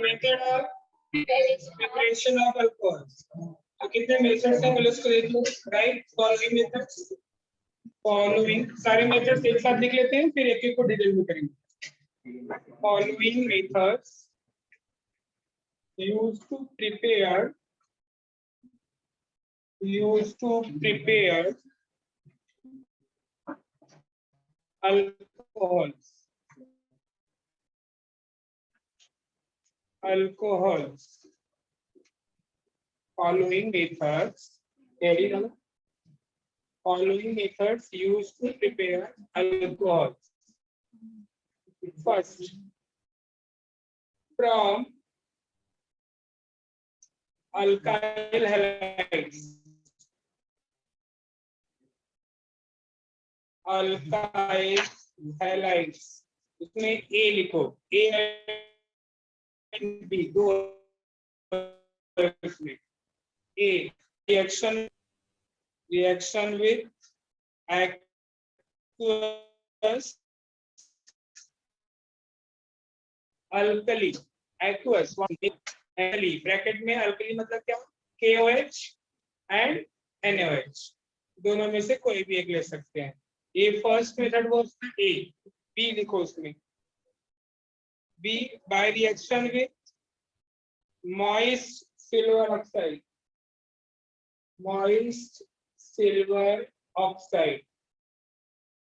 Method of preparation of alcohol. तो कितने methods हैं, उसको देख लो। राइट, फॉलोइंग मेथड्स, फॉलोइंग सारे मेथड्स एक साथ लिख लेते हैं, फिर एक एक को डिटेल में करेंगे। Following methods used to prepare alcohols. Following methods used to prepare alcohols. First, from alkyl halides. Alkyl halides, इसमें A लिखो, A and B दो इसमें। A reaction with aqueous alkali, aqueous alkali, bracket में alkali मतलब क्या, KOH and NaOH, दोनों में से कोई भी एक ले सकते हैं। ये फर्स्ट मेथड वो उसमें A, B लिखो उसमें। B by reaction with moist silver oxide।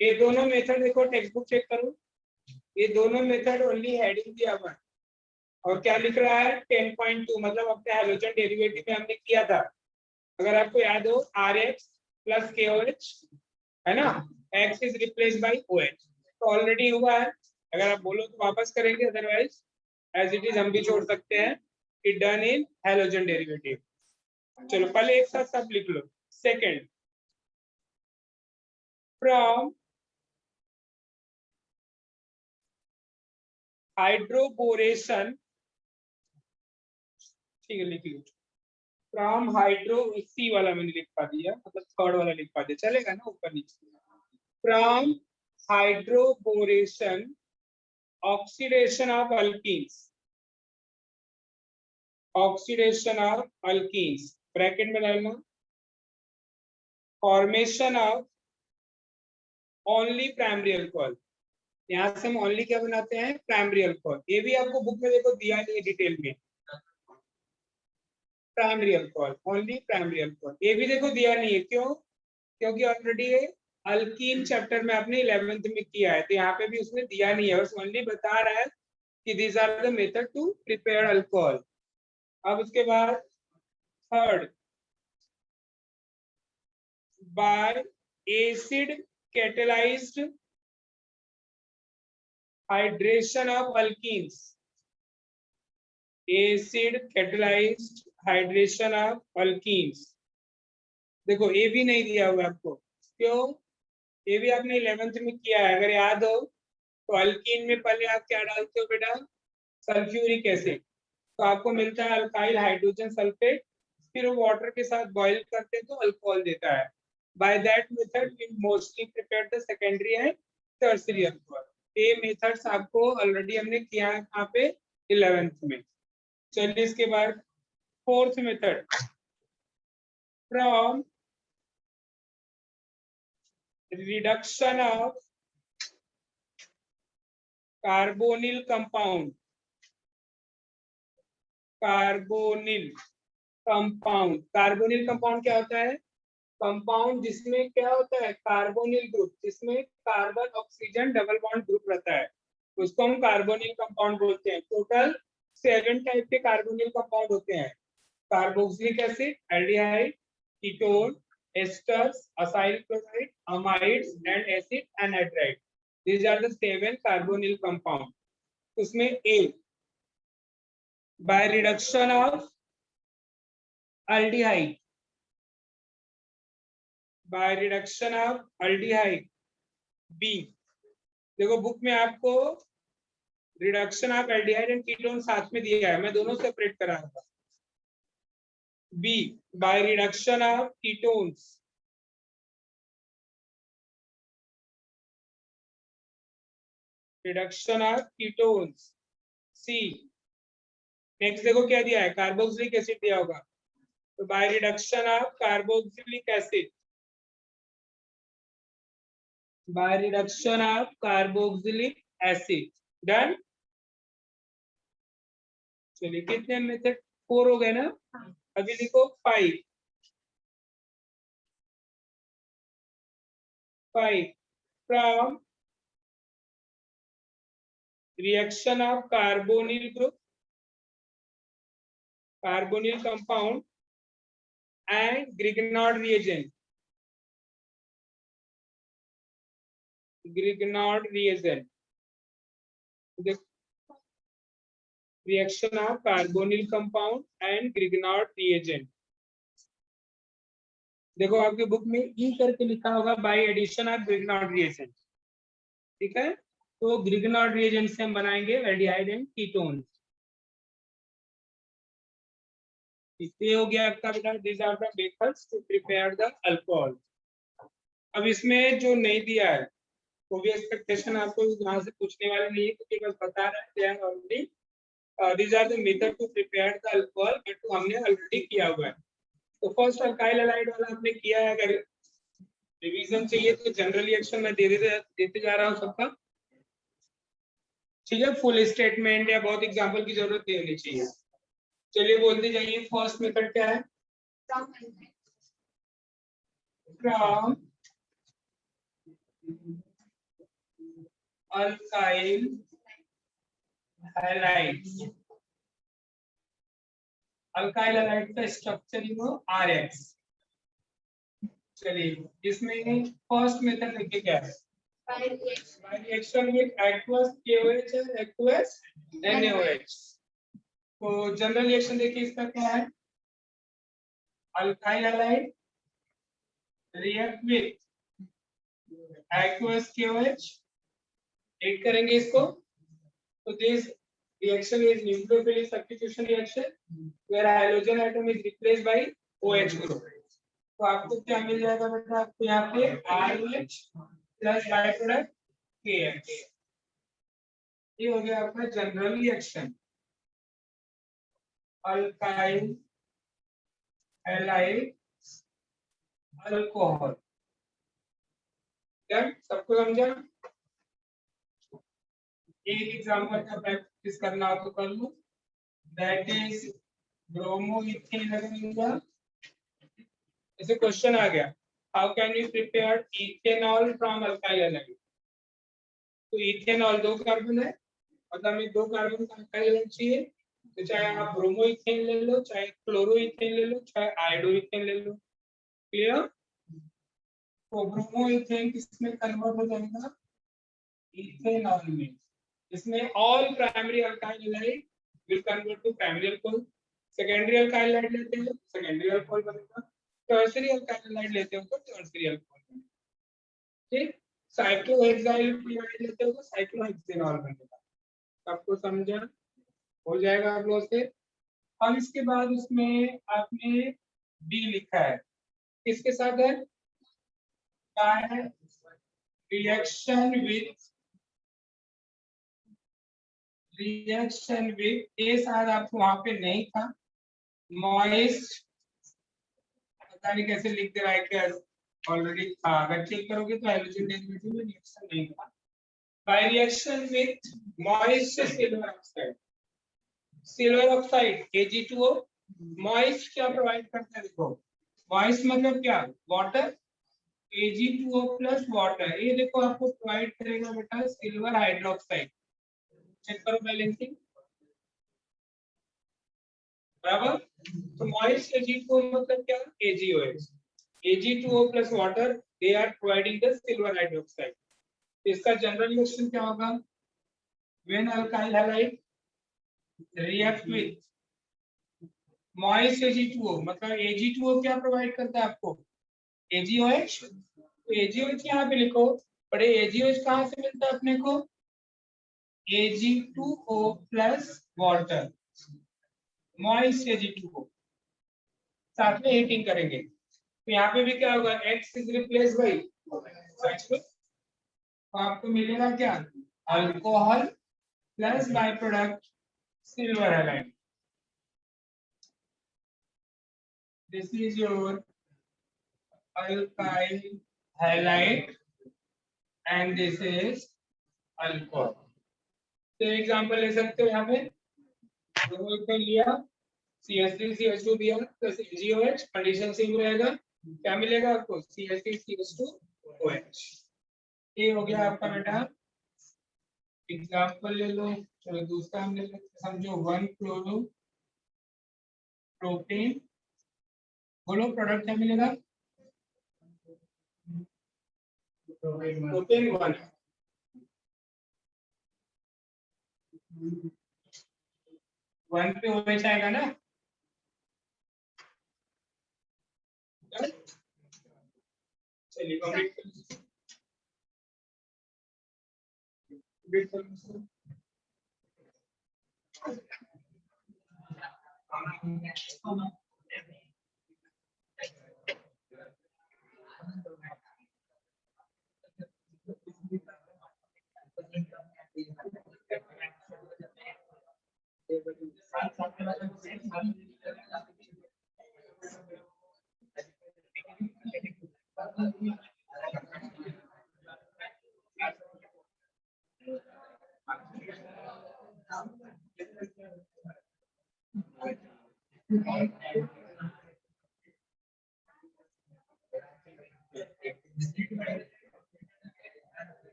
ये दोनों मेथड देखो, टेक्स्ट बुक चेक करो, ये दोनों मेथड ओनली हेडिंग दिया हुआ है और क्या लिख रहा है 10.2, मतलब अपने हैलोजन डेरिवेटिव में हमने किया था, अगर आपको याद हो RH प्लस KOH है ना, X is replace by OH, तो ऑलरेडी हुआ है। अगर आप बोलो तो वापस करेंगे, अदरवाइज एज इट इज हम भी छोड़ सकते हैं, it done in halogen derivative. चलो पहले एक साथ सब लिख लो। सेकंड, फ्रॉम हाइड्रोबोरेशन, ठीक है लिख लो, फ्रॉम हाइड्रो, सी वाला मैंने लिखवा दिया, मतलब थर्ड वाला लिखवा दिया, चलेगा ना ऊपर नीचे। From hydroboration oxidation of alkenes, oxidation of alkenes bracket में डालना, formation of only primary alcohol, यहाँ से हम ओनली क्या बनाते हैं, प्राइमरी अल्कोहल। ये भी आपको बुक में देखो दिया नहीं है डिटेल में, primary alcohol, only primary alcohol, ये भी देखो दिया नहीं है, क्यों, क्योंकि ऑलरेडी अल्कीन चैप्टर में आपने 11th में किया है, तो यहाँ पे भी उसने दिया नहीं है, बस ओनली बता रहा है कि these are the method to prepare alcohol. अब उसके बाद third, by acid catalysed hydration of alkenes, acid catalysed hydration of alkenes. देखो ये भी नहीं दिया हुआ आपको, क्यों, ये भी आपने 11th में किया है, अगर याद हो तो अल्कीन में पहले आप क्या डालते हो बेटा, सल्फ्यूरिक एसिड, तो आपको मिलता है अल्काइल हाइड्रोजन सल्फेट, फिर वो वाटर के साथ बॉईल करते हैं तो अल्कोहल देता है। By that method we mostly prepare the secondary and tertiary alcohol. ये मेथड्स आपको ऑलरेडी हमने किया है यहाँ पे 11th में। चलिए इसके बाद fourth method, from reduction of carbonyl compound. Carbonyl compound, carbonyl compound क्या होता है? कंपाउंड जिसमें क्या होता है? कार्बोनिल ग्रुप, जिसमें carbon oxygen double bond group रहता है, उसको हम कार्बोनिल कंपाउंड बोलते हैं। टोटल 7 टाइप के कार्बोनिल कंपाउंड होते हैं। Carboxylic acid, aldehyde, ketone, asters, acyl chloride, amides and acid anhydride. These are the 7 carbonyl compound. उसमें A, by reduction of aldehyde, by reduction of aldehyde. B, देखो book में आपको reduction of aldehyde and ketone साथ में दिया है, मैं दोनों सेपरेट करा था। B, by reduction of ketones, reduction of ketones. C, next देखो क्या दिया है? कार्बोक्सिलिक एसिड दिया होगा, तो by reduction of carboxylic acid, by reduction of carboxylic acid. Done. चलिए कितने मेथड? 4 हो गए ना? अभी लिखो 5। 5 from reaction of carbonyl group, carbonyl compound and Grignard reagent. Grignard reagent. The reaction of carbonyl compound and Grignard reagent. देखो आपके book में ई करके लिखा होगा by addition of Grignard reagent. ठीक है, तो ग्रिग्नार्ड रिएजेंट से हम बनाएंगे एल्डिहाइड एंड कीटोन। ये हो गया आपका बेटा, this are the methods to prepare the alcohol. अब इसमें जो नहीं दिया है वो भी एक्सपेक्टेशन आपको यहाँ से पूछने वाले नहीं है, क्योंकि बस बता रहे हैं already these are the method to prepare the alcohol, but हमने ऑलरेडी किया हुआ है। तो फर्स्ट अल्काइल हैलाइड वाला आपने किया है। अगर रिवीजन चाहिए तो जनरल रिएक्शन में देते जा रहा हूँ सबका। ठीक है, फुल स्टेटमेंट या बहुत एग्जांपल की जरूरत नहीं होनी चाहिए। चलिए बोलते जाइए, फर्स्ट मेथड क्या है? From alkyl halides. Alkyl halide का स्ट्रक्चरिंग हो RX। चलिए इसमें फर्स्ट मेथड देखिए क्या है? By reaction with aqueous KOH और एक्वस NaOH। तो जनरल रिएक्शन देखिए इसका क्या है? Alkyl halide react with aqueous KOH, add करेंगे इसको, तो this reaction is nucleophilic substitution reaction where halogen atom is replaced by OH group। तो आपको क्या मिल जाएगा बेटा? आपको यहाँ पे RH plus by product KH। ये हो गया आपका general reaction alkyl halide alcohol. क्या सबको समझा? एक एग्जांपल का प्रैक्टिस करना हो तो कर लो, दैट इज ब्रोमोइथेन। अगर ऐसे क्वेश्चन आ गया, how can you prepare ethanol from alkyl halide? तो इथेनॉल 2 कार्बन है, मतलब हमें 2 कार्बन का अल्काइल हैलाइड चाहिए, तो चाहे आप ब्रोमोइथेन ले लो, चाहे क्लोरोइथेन ले लो, चाहे आयोडोइथेन ले लो। क्लियर? तो ब्रोमोइथेन किसमें कन्वर्ट हो जाएगा? इथेनॉल में। इसमें all primary alkyl halide will convert to primary alcohol. Secondary alkyl halide लेते हैं, सेकेंडरी अल्कोहल बनेगा। टर्शियरी अल्काइल हैलाइड लेते हो तो टर्शियरी अल्कोहल बनेगा। ठीक, साइक्लोहेक्साइल क्लोराइड लेते हो तो साइक्लोहेक्सेनॉल बनेगा। सबको समझा? हो जाएगा आप लोगों से। अब इसके बाद उसमें आपने बी लिखा है, किसके साथ है? रिएक्शन विथ ए शायद आपको वहां पे नहीं था, मॉइस्ट पता नहीं कैसे लिख दे रहा है, क्या ऑलरेडी था, अगर चेक करोगे तो हाइड्रोजन डेरिवेटिव में रिएक्शन नहीं था। By reaction with moist silver oxide, silver oxide Ag2O, moist क्या प्रोवाइड करता है? देखो मॉइस्ट मतलब क्या? वाटर, Ag2O प्लस वाटर, ये देखो आपको प्रोवाइड करेगा बेटा सिल्वर हाइड्रोक्साइड। चेक करो बैलेंसिंग, बराबर। तो मॉइस्ट Ag2O मतलब क्या? AgOH, Ag2O plus water, they are providing the silver hydroxide। इसका जनरल रिएक्शन क्या होगा? when alkyl halide react with moist Ag2O, मतलब Ag2O क्या प्रोवाइड करता है आपको? AgOH। तो AgOH यहाँ पे लिखो, बड़े AgOH कहाँ से मिलता है अपने को? Ag2O plus water, moist Ag2O, साथ में हीटिंग करेंगे तो यहाँ पे भी क्या होगा? X इज रिप्लेस बाई तो आपको मिलेगा क्या? Alcohol plus by product silver halide. This is your alkyl halide and this is alcohol. तो एग्जांपल ले सकते हो यहाँ पे, दोनों को लिया, CH3 CH2 दिया प्लस AgOH, कंडीशन सेम रहेगा, क्या मिलेगा आपको? CH3 CH2OH। ये हो गया आपका बेटा एग्जाम्पल ले लो। चलो दूसरा हम ले लेते, समझो 1 क्लोरो प्रोपेन, बोलो प्रोडक्ट क्या मिलेगा? प्रोपेन 1, 1 पे OH आएगा ना, चलिए कंप्लीट कर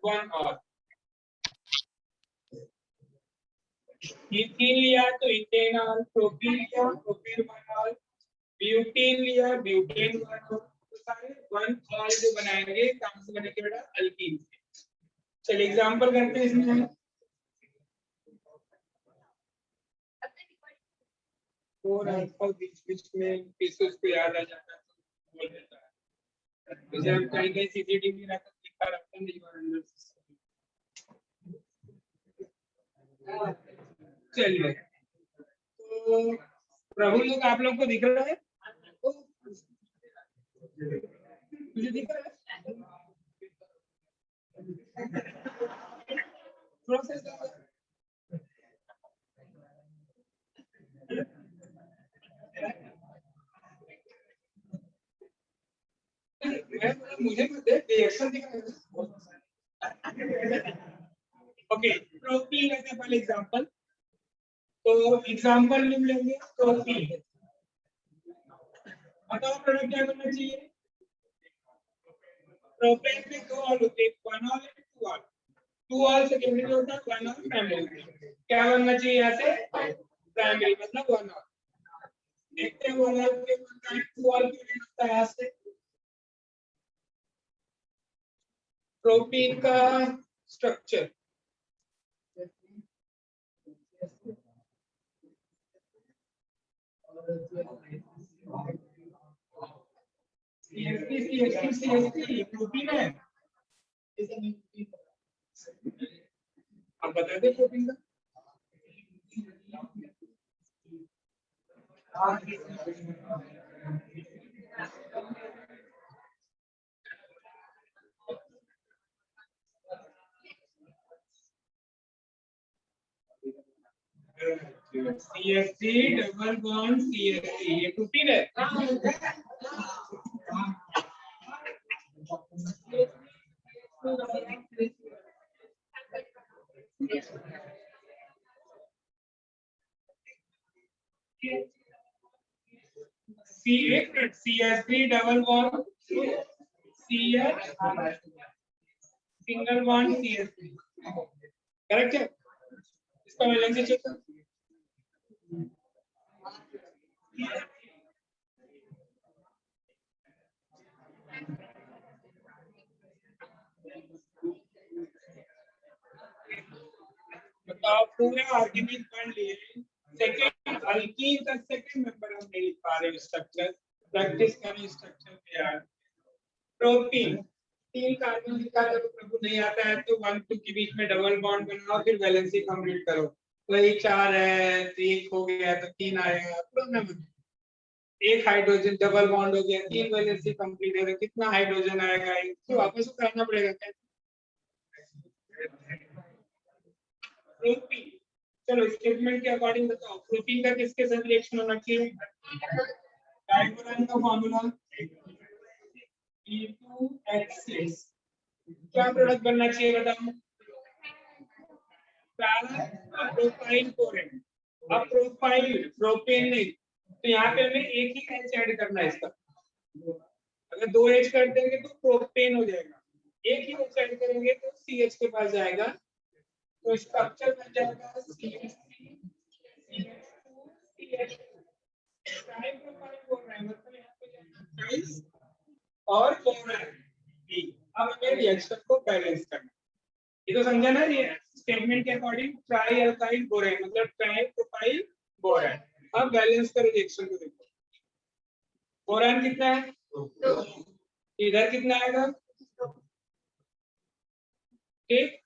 वन और इथीन लिया तो इथेनॉल, प्रोपीन लिया प्रोपीनॉल, ब्यूटेन लिया ब्यूटेन तो सारे वन और जो बनाएंगे कहाँ से बनेंगे बेटा? अल्कीन से। चलिए एग्जांपल करते हैं इसमें। और आपको बीच में पीसेस को याद आ जाता है तो बोल देता है। जैसे हम कहीं सीसीटीवी रखा दिखा रखते हैं दीवार अंदर। चलिए तो प्रभु लोग आप लोग को दिख रहा है? मुझे दिख रहा है थोड़ा सा। मुझे रिएक्शन दिख रहा है। ओके प्रोपीन ऐसे पहले एग्जांपल, तो एग्जांपल लिख लेंगे प्रोपीन। बताओ प्रोडक्ट क्या बनना चाहिए? प्रोपेन में दो ऑल होते हैं, one ol and two ol. Two ol secondary होता है, वन ऑल प्राइमरी। क्या बनना चाहिए यहाँ से? प्राइमरी मतलब वन ऑल। देखते हैं वन ऑल के टू ऑल क्यों नहीं होता है यहाँ से? प्रोटीन का स्ट्रक्चर CST प्रोटीन है। आप बता दें प्रोटीन का। CST डबल बॉन्ड CST ये प्रोटीन है। CST double bond CH single bond CH3 correct है। इसका वैलेंसी चेक करो। बताओ पूरा आर्गुमेंट पढ़ लिए। सेकंड अल्कीन का सेकंड नंबर हम नहीं लिख पा रहे स्ट्रक्चर, प्रैक्टिस करें स्ट्रक्चर पे यार। प्रोटीन 3 कार्बन लिखा है तो प्रभु नहीं आता है तो 1 2 के बीच में डबल बॉन्ड बनाओ फिर वैलेंसी कंप्लीट करो। वही 4 है तो 1 हो गया तो 3 आएगा प्रॉब्लम। एक हाइड्रोजन डबल बॉन्ड हो गया 3 वैलेंसी कंप्लीट हो गया कितना हाइड्रोजन आएगा तो वापस करना पड़ेगा क्या। प्रोटीन चलो स्टेटमेंट के अकॉर्डिंग बताओ प्रोटीन का किसके साथ रिएक्शन होना चाहिए। डाइबोरान का फार्मूला E2H6 क्या प्रोडक्ट बनना चाहिए बताओ। Propyl borane. अब प्रोपाइल प्रोपेन नहीं तो यहाँ पे हमें एक ही H ऐड करना है इसका। अगर 2 H कर देंगे तो प्रोपेन हो जाएगा, एक ही H ऐड करेंगे तो CH के पास जाएगा तो स्ट्रक्चर बन जाएगा CH3 CH2 ट्राई प्रोपाइल बोल रहे हैं मतलब यहाँ पे ट्राइस और बोरान बी। अब हमें रिएक्शन को बैलेंस करना ये तो समझा ना। ये स्टेटमेंट के अकॉर्डिंग ट्राई अल्काइल बोरेन मतलब ट्राई प्रोपाइल बोरान। अब बैलेंस करो रिएक्शन को देखो। बोरान कितना है इधर कितना आएगा ठीक।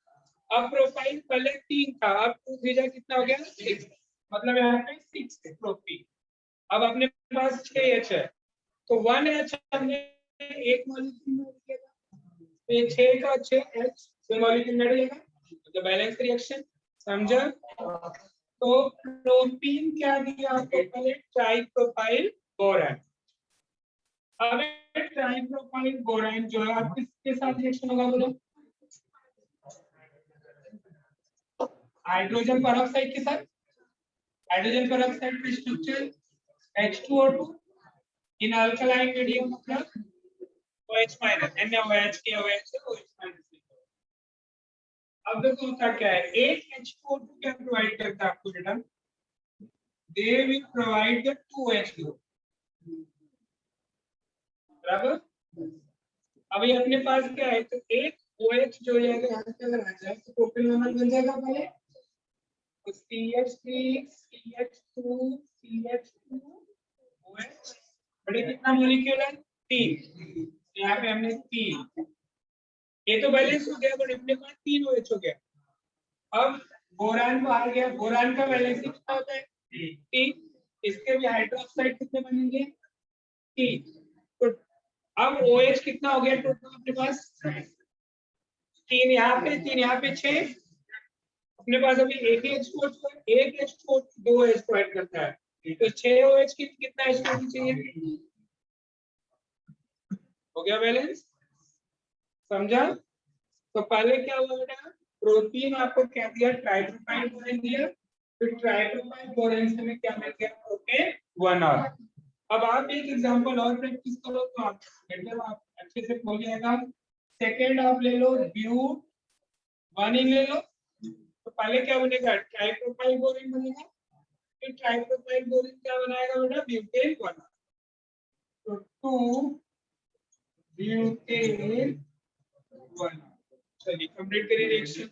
अब प्रोपाइल पहले 3 था अब 2 3 कितना हो गया 6 मतलब यहाँ पे 6 है प्रोपीन। अब अपने पास 6 H है तो 1 H हमने एक मॉलिक्यूल में लिया था तो ये 6 का 6 H से मॉलिक्यूल में डलेगा तो बैलेंस रिएक्शन समझा। तो प्रोपीन क्या दिया आपको पहले ट्राइप्रोपाइल बोरान। अब ट्राइप्रोपाइल बोरान जो है आप किसके साथ रिएक्शन होगा बोलो। हाइड्रोजन पेरोक्साइड के साथ। हाइड्रोजन पेरोक्साइड का structure H2O2 in alkaline medium मतलब OH माइनस NaOH के OH से OH माइनस। अब देखो होता क्या है एक H2O2 क्या प्रोवाइड करता है आपको बेटा they will provide the 2H group बराबर। अब ये अपने पास क्या है तो एक OH जो है यहाँ पे अगर आ जाए तो प्रोपेन बन जाएगा पहले तो CH3 CH2 CH2 OH बड़े कितना मॉलिक्यूल है 3 यहाँ पे हमने 3 ये तो बैलेंस हो गया बट अपने पास 3 OH हो गया। अब बोरान बाहर गया बोरान का बैलेंस कितना होता है 3 इसके भी हाइड्रोक्साइड कितने बनेंगे 3 तो अब OH कितना हो गया टोटल अपने पास 3 यहाँ पे 3 यहाँ पे 6 अपने पास अभी एक ही H2O एक H2O 2 H प्रोवाइड करता है तो 6 OH कितना H2O चाहिए हो गया बैलेंस समझा। तो पहले क्या हुआ बेटा प्रोटीन आपको क्या दिया ट्राइप्रोपाइल बोरेन दिया फिर ट्राइप्रोपाइल बोरेन से में क्या मिल गया प्रोपेन 1 और। अब आप एक एग्जांपल और प्रैक्टिस करो तो आप मतलब आप अच्छे से हो जाएगा। सेकंड आप ले लो ब्यूट 1 ही ले लो तो पहले क्या बनेगा ट्राइप्रोपाइल बोरेन बनेगा फिर ट्राइप्रोपाइल बोरेन क्या बनाएगा बेटा ब्यूटेन 1 तो 2 ब्यूटेन 1। चलिए कंप्लीट करिए रिएक्शन।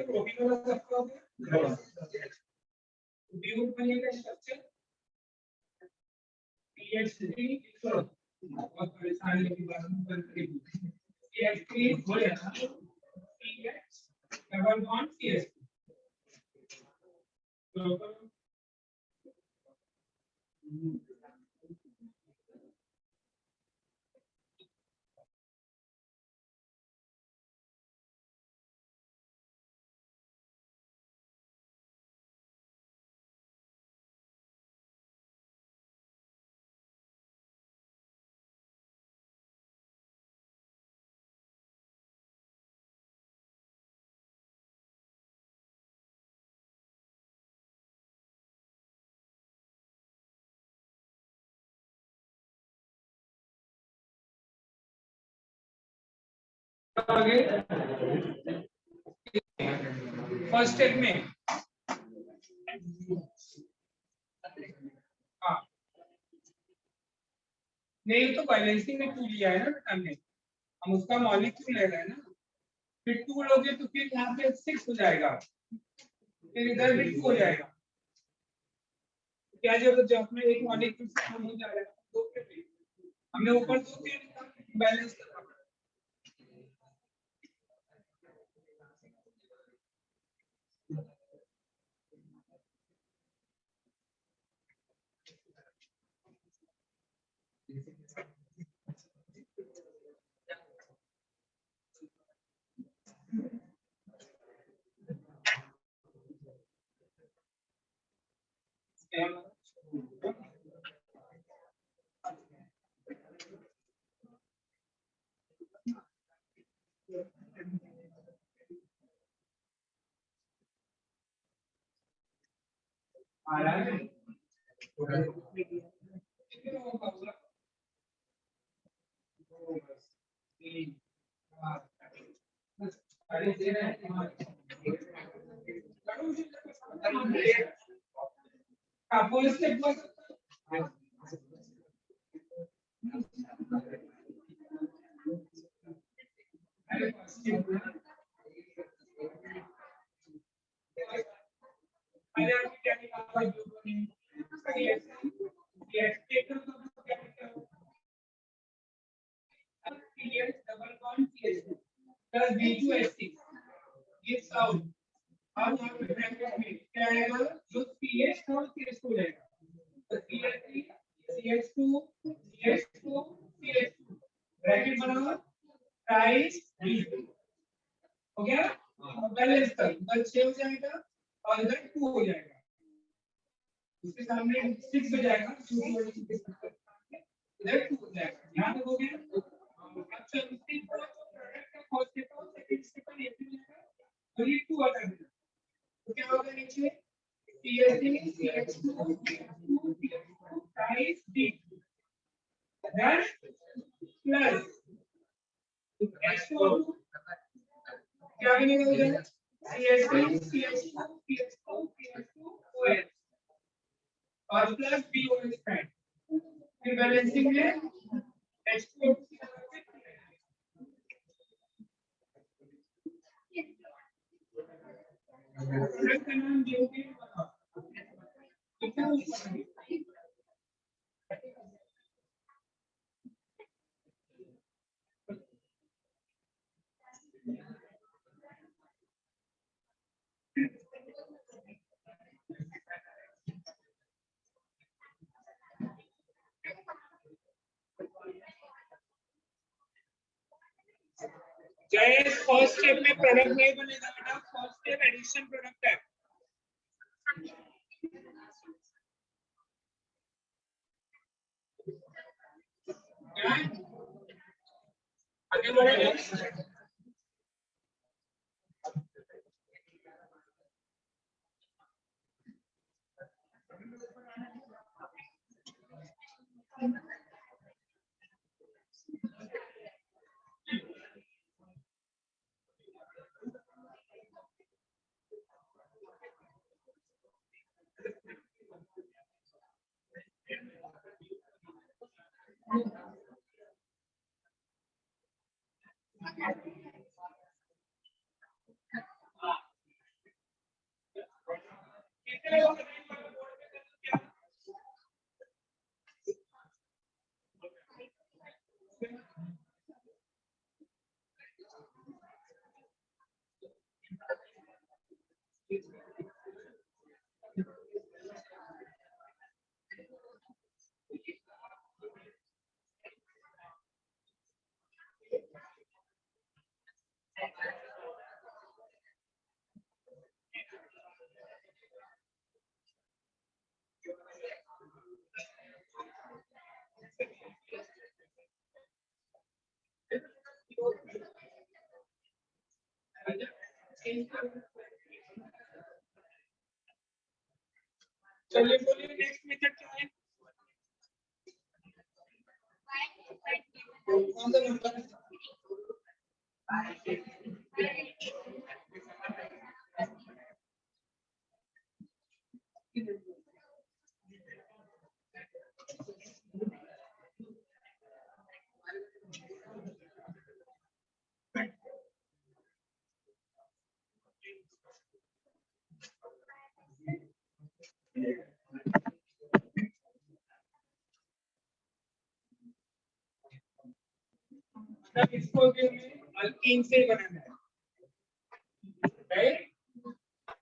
प्रोटीन वाला सबका हो गया। ब्यूट बनेगा स्ट्रक्चर PH3 और परेशानी की बात बंद करेगी। PH3 हो जाएगा PH double bond CH2 first step में हाँ नहीं तो बैलेंसिंग में 2 लिया है ना बेटा हमने, हम उसका मॉलिक्यूल ले रहे हैं ना, फिर 2 लोगे तो फिर यहाँ पे 6 हो जाएगा, फिर इधर भी 2 हो जाएगा। क्या जरूरत जब में एक मॉलिक्यूल से कम हो जाएगा तो फिर हमें ऊपर 2 3 बैलेंस करना पड़ेगा। plus B2H6 gives out अब यहाँ पे ब्रैकेट में क्या आएगा जो CH और CH2 रहेगा तो CH3 CH2 CH2 CH2 bracket बनाओ टाइम्स B हो गया बैलेंस कर इधर 6 हो जाएगा और इधर 2 हो जाएगा उसके सामने 6 हो जाएगा इधर 2 हो जाएगा यहाँ तक हो गया अच्छा उसके बाद प्रोडक्ट का फर्स्ट स्टेप और सेकंड स्टेप पर ये भी मिलेगा और ये 2 आता है तो क्या होगा नीचे CH3 CH2 CH2 CH2 times D then plus H4 क्या बनेगा उधर CH3 CH2 CH2 CH2 OH और प्लस BOH पैड फिर बैलेंसिंग में H4 प्रोडक्ट का नाम दोगे कितना जय फर्स्ट स्टेप में प्रोडक्ट नहीं बनेगा बेटा फर्स्ट स्टेप एडिशन प्रोडक्ट है आगे बढ़े चलिए बोलिए नेक्स्ट मेथड क्या है? कौन सा नंबर है? मतलब इसको भी हमें अल्कीन से बनाना है, राइट?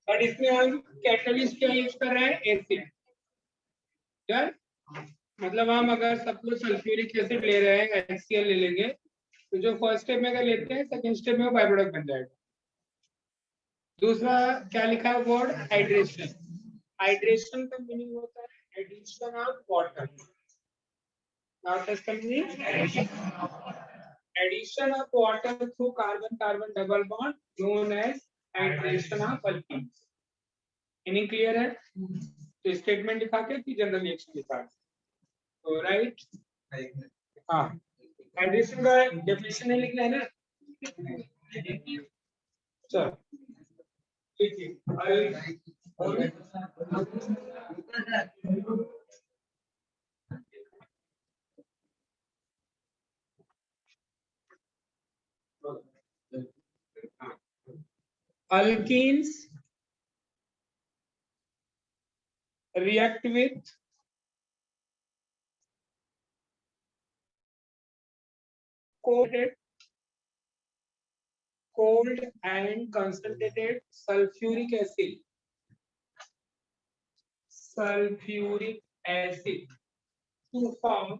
बट इसमें हम कैटलिस्ट क्या यूज कर रहे हैं? एसिड। डन? मतलब हम अगर सपोज सल्फ्यूरिक एसिड ले रहे हैं, HCl ले लेंगे, तो जो फर्स्ट स्टेप में अगर लेते हैं, सेकंड स्टेप में बाय प्रोडक्ट बन जाएगा। दूसरा क्या लिखा है वर्ड? हाइड्रेशन। हाइड्रेशन का मीनिंग होता है addition of water. What does that mean? Addition of water through carbon-carbon double bond known as hydration of alkenes. Meaning clear है? तो स्टेटमेंट लिखा के कि जनरल रिएक्शन लिखा है, तो राइट? हाँ, हाइड्रेशन का डेफिनेशन नहीं लिखना है ना? चलो ठीक है। Alkenes react with cold and concentrated sulfuric acid. Sulfuric acid to form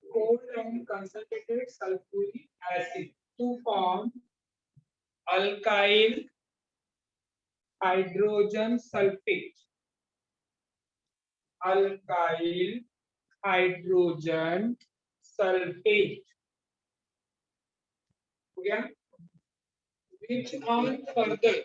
cold and concentrated sulfuric acid to form alkyl hydrogen sulfate. Alkyl hydrogen sulfate. हो गया? Which on further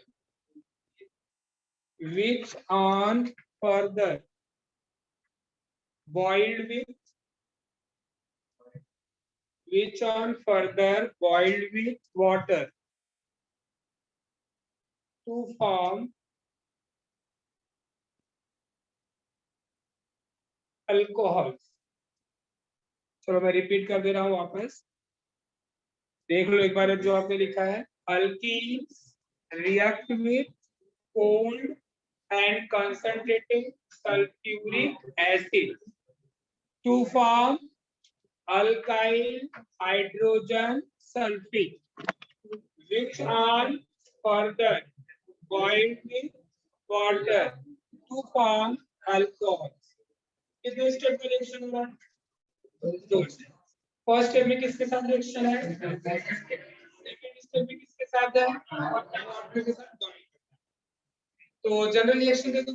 boiled with water to form alcohols. चलो मैं repeat कर दे रहा हूँ वापस, देख लो एक बार जो आपने लिखा है। Alkenes react with cold and concentrated sulfuric acid to form alkyl hydrogen sulfate, which are further boiled with water to form alcohols. कितने स्टेप में रिएक्शन हो रहा है? दो स्टेप। फर्स्ट स्टेप में किसके साथ रिएक्शन है? सेकंड स्टेप में किसके साथ है? वाटर के साथ। तो जनरल रिएक्शन के तो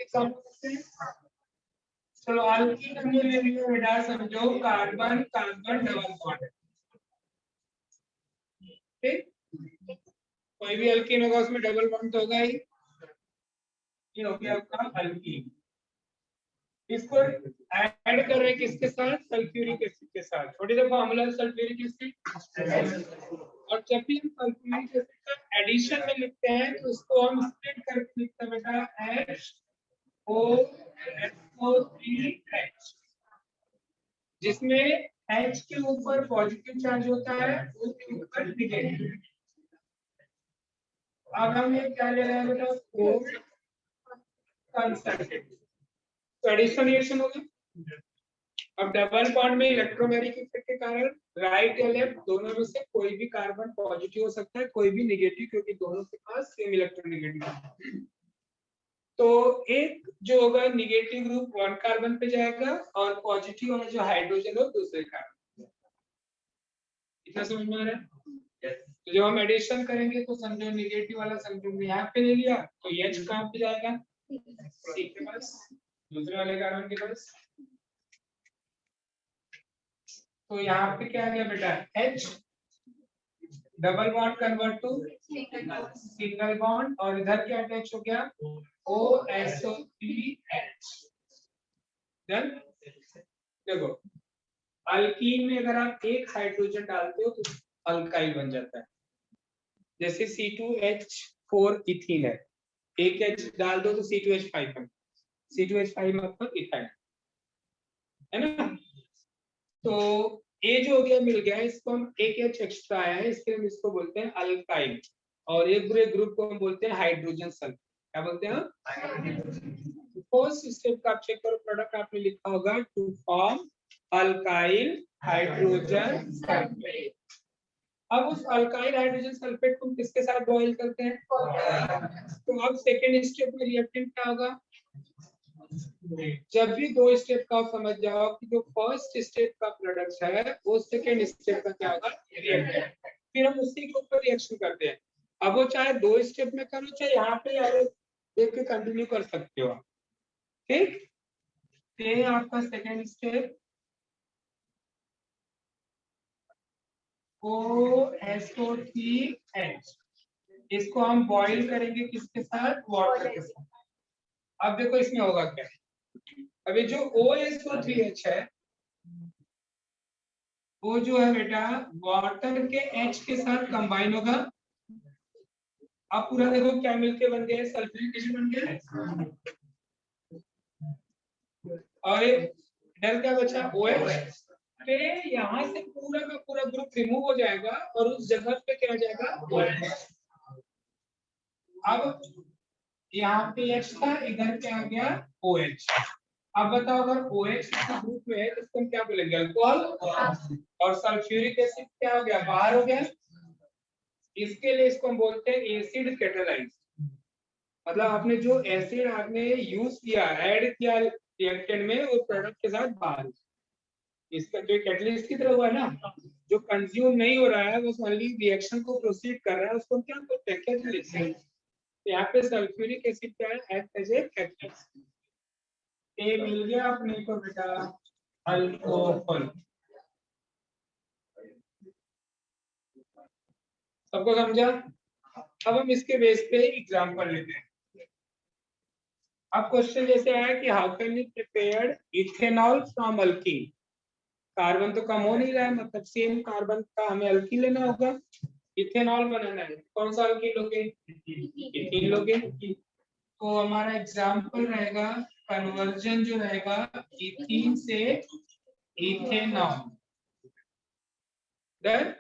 एग्जांपल देखते हैं। चलो अल्कीन हमने ले लिया बेटा, समझो कार्बन कार्बन डबल बॉन्ड, ठीक? कोई भी अल्कीन होगा उसमें डबल बॉन्ड तो होगा ही, ये हो गया आपका अल्कीन। इसको ऐड कर रहे हैं किसके साथ? सल्फ्यूरिक एसिड के साथ। छोटी सा फार्मूला सल्फ्यूरिक एसिड, और जब भी हम सल्फ्यूरिक एसिड का एडिशन में लिखते हैं तो उसको हम स्प्लिट करके लिखते हैं बेटा HO3H, जिसमें H के ऊपर पॉजिटिव चार्ज होता है, O के ऊपर नेगेटिव। अब हम ये क्या ले रहे हैं बेटा? कोल्ड कंसंट्रेटेड, तो एडिशन रिएक्शन होगी। अब डबल बॉन्ड में इलेक्ट्रोमैग्नेटिक इफेक्ट के कारण राइट या लेफ्ट दोनों में से कोई भी कार्बन पॉजिटिव हो सकता है, कोई भी नेगेटिव, क्योंकि दोनों के पास सेम इलेक्ट्रोनेगेटिव। तो एक जो होगा नेगेटिव ग्रुप वन कार्बन पे जाएगा और पॉजिटिव वाला जो हाइड्रोजन हो दूसरे कार्बन। इतना समझ में आ रहा है? तो जब हम एडिशन करेंगे तो समझो नेगेटिव वाला समझो यहाँ पे ले लिया, तो H कहाँ पे जाएगा? C के पास, दूसरे वाले कार्बन के पास। तो यहाँ पे क्या आ गया बेटा? H double bond convert to single bond, और इधर क्या अटैच हो गया, OSO3H। डन। देखो अल्कीन में अगर आप एक हाइड्रोजन डालते हो तो अल्काइल बन जाता है। जैसे C2H4 इथीन है, एक H डाल दो तो C2H5 बन, C2H5 मतलब इथाइल, है ना। तो ए जो हो गया मिल गया, इसको हम एक H एक्स्ट्रा आया है, इसके हम इसको बोलते हैं अल्काइल, और एक पूरे ग्रुप को हम बोलते हैं हाइड्रोजन सल्फेट। क्या बोलते हैं? फर्स्ट स्टेप का आप चेक करो, प्रोडक्ट आपने लिखा होगा to form alkyl hydrogen sulphate. अब उस अल्काइल हाइड्रोजन सल्फेट को किसके साथ बॉयल करते हैं? तो अब सेकेंड स्टेप में रिएक्टेंट क्या होगा? जब भी दो स्टेप का समझ जाओ कि जो फर्स्ट स्टेप का प्रोडक्ट है वो सेकेंड स्टेप का क्या होगा? रिएक्टेंट। फिर हम उसी के ऊपर रिएक्शन करते हैं। अब वो चाहे दो स्टेप में करो चाहे यहाँ पे देख के कंटिन्यू कर सकते हो, ठीक। ये आपका सेकेंड स्टेप OSO3H, इसको हम बॉइल करेंगे किसके साथ? वाटर के साथ। अब देखो इसमें होगा क्या, अभी जो OSO3H है वो जो है बेटा वाटर के H के साथ कंबाइन होगा। अब पूरा देखो क्या मिलके बन गया, सल्फ्यूरिक एसिड बन गया, और इधर क्या बचा? OH। फिर यहाँ से पूरा का पूरा ग्रुप रिमूव हो जाएगा और उस जगह पे क्या आ जाएगा? OH। अब यहाँ पे H था, इधर क्या आ गया? OH। अब बताओ अगर OH का ग्रुप में है तो इसको हम क्या बोलेंगे? अल्कोहल। और सल्फ्यूरिक एसिड क्या हो गया? बाहर हो गया। इसके लिए इसको हम बोलते हैं एसिड कैटालाइज। मतलब आपने जो एसिड आपने यूज किया, ऐड किया रिएक्टेंट में, वो प्रोडक्ट के साथ बाहर, इसका जो कैटलिस्ट की तरह हुआ है ना, जो कंज्यूम नहीं हो रहा है, बस ओनली रिएक्शन को प्रोसीड कर रहा है, उसको हम क्या बोलते हैं? कैटलिस्ट। यहाँ पे सल्फ्यूरिक एसिड क्या है? Act as a catalyst. ये मिल गया अपने को बेटा अल्कोहल। सबको समझा? अब हम इसके बेस पे एग्जांपल लेते हैं। अब क्वेश्चन जैसे आया कि how can you prepare ethanol from alkyne. Carbon तो कम हो नहीं रहा है, मतलब सेम कार्बन का हमें अल्कीन लेना होगा, इथेनॉल बनाना है। कौन सा अल्कीन लोगे? इथीन लोगे। तो हमारा एग्जांपल रहेगा कन्वर्जन जो रहेगा इथीन से इथेनॉल। देन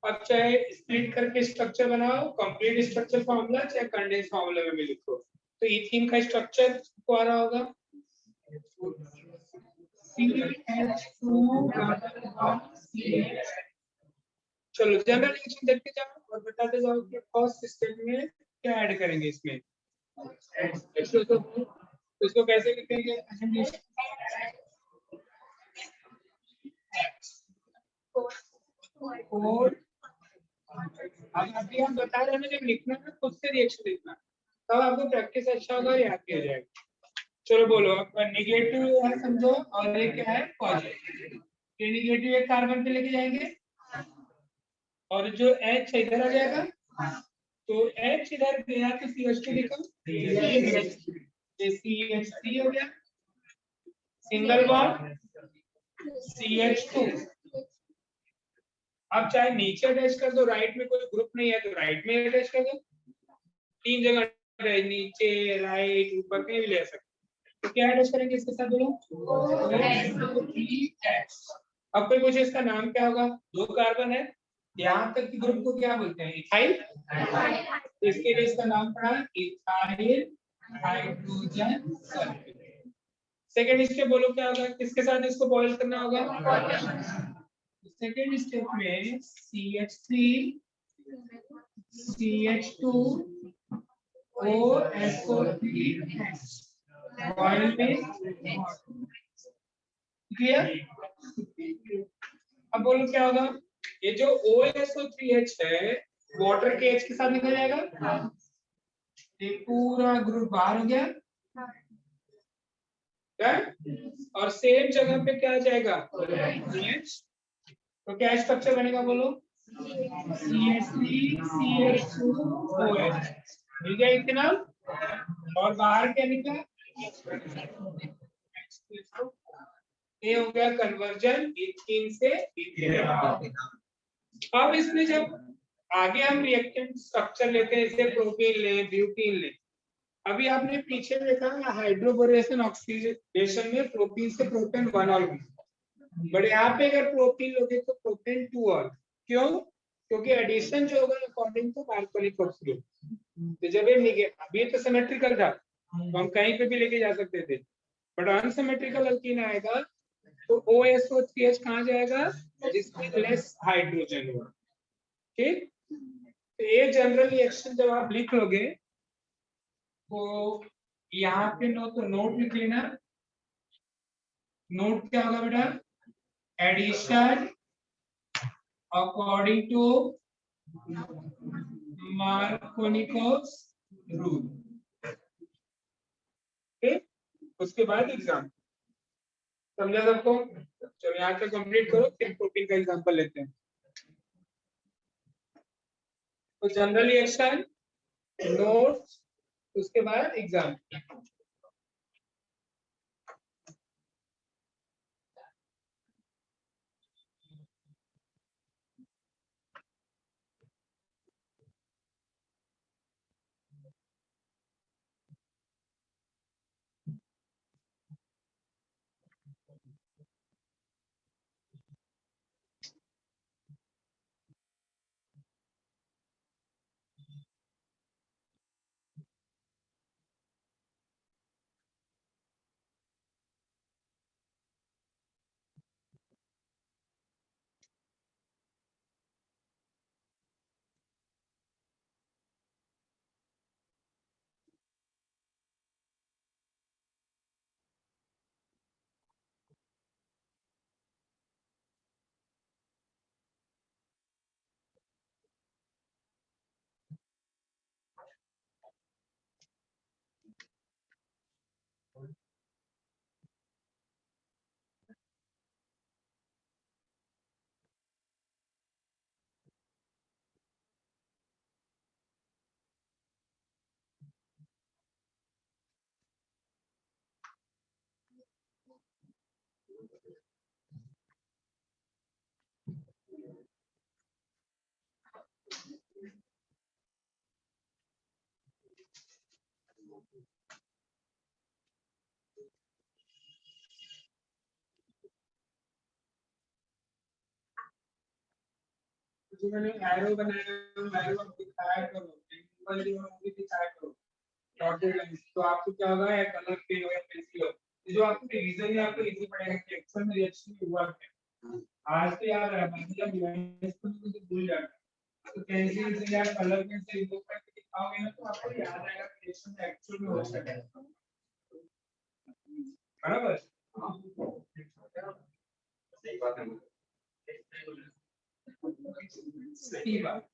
अब चाहे स्प्लिट करके स्ट्रक्चर बनाओ, कंप्लीट स्ट्रक्चर फॉर्मूला, चाहे कंडेंस फॉर्मूला में भी लिखो, तो इथीन का स्ट्रक्चर को आ रहा होगा CH2CH। चलो जनरल रिएक्शन देखते जाओ और बताते जाओ कि फर्स्ट स्टेप में क्या ऐड करेंगे इसमें। इसको कैसे लिखेंगे? कोड। अब अभी हम बता रहे हैं ना, जब लिखना है खुद से रिएक्शन लिखना, तब आपको प्रैक्टिस अच्छा होगा, याद किया जाएगा। चलो बोलो, आपका नेगेटिव है समझो, और ये क्या है? पॉजिटिव। ये नेगेटिव एक कार्बन पे लेके जाएंगे और जो H इधर आ जाएगा, तो H इधर गया तो CH2 लिखो, CH3 हो गया, सिंगल बॉन्ड CH2। अब चाहे नीचे अटैच कर दो, राइट में कोई ग्रुप नहीं है तो राइट में अटैच कर दो, तीन जगह नीचे राइट ऊपर कहीं भी ले सकते। तो क्या अटैच करेंगे इसके साथ? बोलो। अब कोई पूछे इसका नाम क्या होगा? दो कार्बन है, यहाँ तक की ग्रुप को क्या बोलते हैं? इथाइल। इसके लिए इसका नाम पड़ा ethyl hydrogen sulphate. Second step बोलो क्या होगा? किसके साथ इसको बॉयल करना होगा? सेकेंड स्टेप में CH3 CH2 OSO3H बॉयल में। क्लियर? अब बोलो क्या होगा? ये जो OSO3H है वाटर के H के साथ निकल जाएगा, ये पूरा ग्रुप बाहर हो गया, और सेम जगह पे क्या आ जाएगा? OH। तो क्या स्ट्रक्चर बनेगा बोलो? CH3CH2OH मिल गया इतना। और बाहर क्या निकला? ये हो गया कन्वर्जन इथीन से इथेनॉल। अब इसमें जब आगे हम रिएक्टेंट स्ट्रक्चर लेते हैं, जैसे प्रोपीन ले, ब्यूटीन ले। अभी आपने पीछे देखा हाइड्रोबोरेशन ऑक्सीडेशन में प्रोपीन से प्रोपेन 1 और 1, बट यहाँ पे अगर प्रोपीन लोगे तो प्रोपेन 2 और। क्यों? क्योंकि एडिशन जो होगा अकॉर्डिंग टू कार्बोनिक ऑक्सीडेशन, तो जब ये निगेटिव, अभी तो सिमेट्रिकल था तो हम कहीं पे भी लेके जा सकते थे, बट अनसिमेट्रिकल अल्कीन आएगा तो OSO3H कहाँ जाएगा? जिसमें लेस हाइड्रोजन होगा। ठीक, तो ये जनरल रिएक्शन जब आप लिख लोगे तो यहाँ पे तो नोट लिख लेना। नोट क्या होगा बेटा? Addition according to Markovnikov's rule. ठीक, उसके बाद एग्जाम। समझा सबको? चलो यहाँ तक कंप्लीट करो, फिर प्रोटीन का एग्जांपल लेते हैं। तो जनरल रिएक्शन, नोट्स, उसके बाद एग्जाम। जो मैंने एरो बनाया, एरो दिखाया करो, सिंपल जो भी दिखाया करो, डॉटेड लाइंस। तो आपको क्या होगा, या कलर पेन हो या पेंसिल हो, जो आपको रिवीजन में आपको इजी पड़ेगा कि एक्शन में रिएक्शन हुआ क्या। आज तो यार बाकी जब डिवाइस को तो भूल जाता, तो पेंसिल से या कलर पेन से इवोक करके दिखाओगे ना तो आपको याद आएगा कि रिएक्शन में एक्चुअल में हो सकता है। बराबर? सही बात है, सही बात।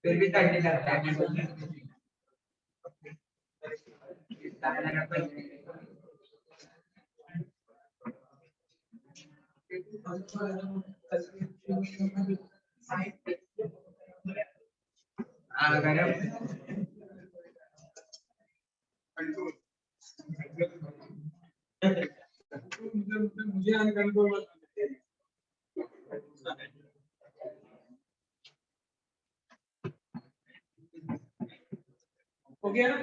फिर भी करने करता है मुझे अनकंट्रोल हो गया ना?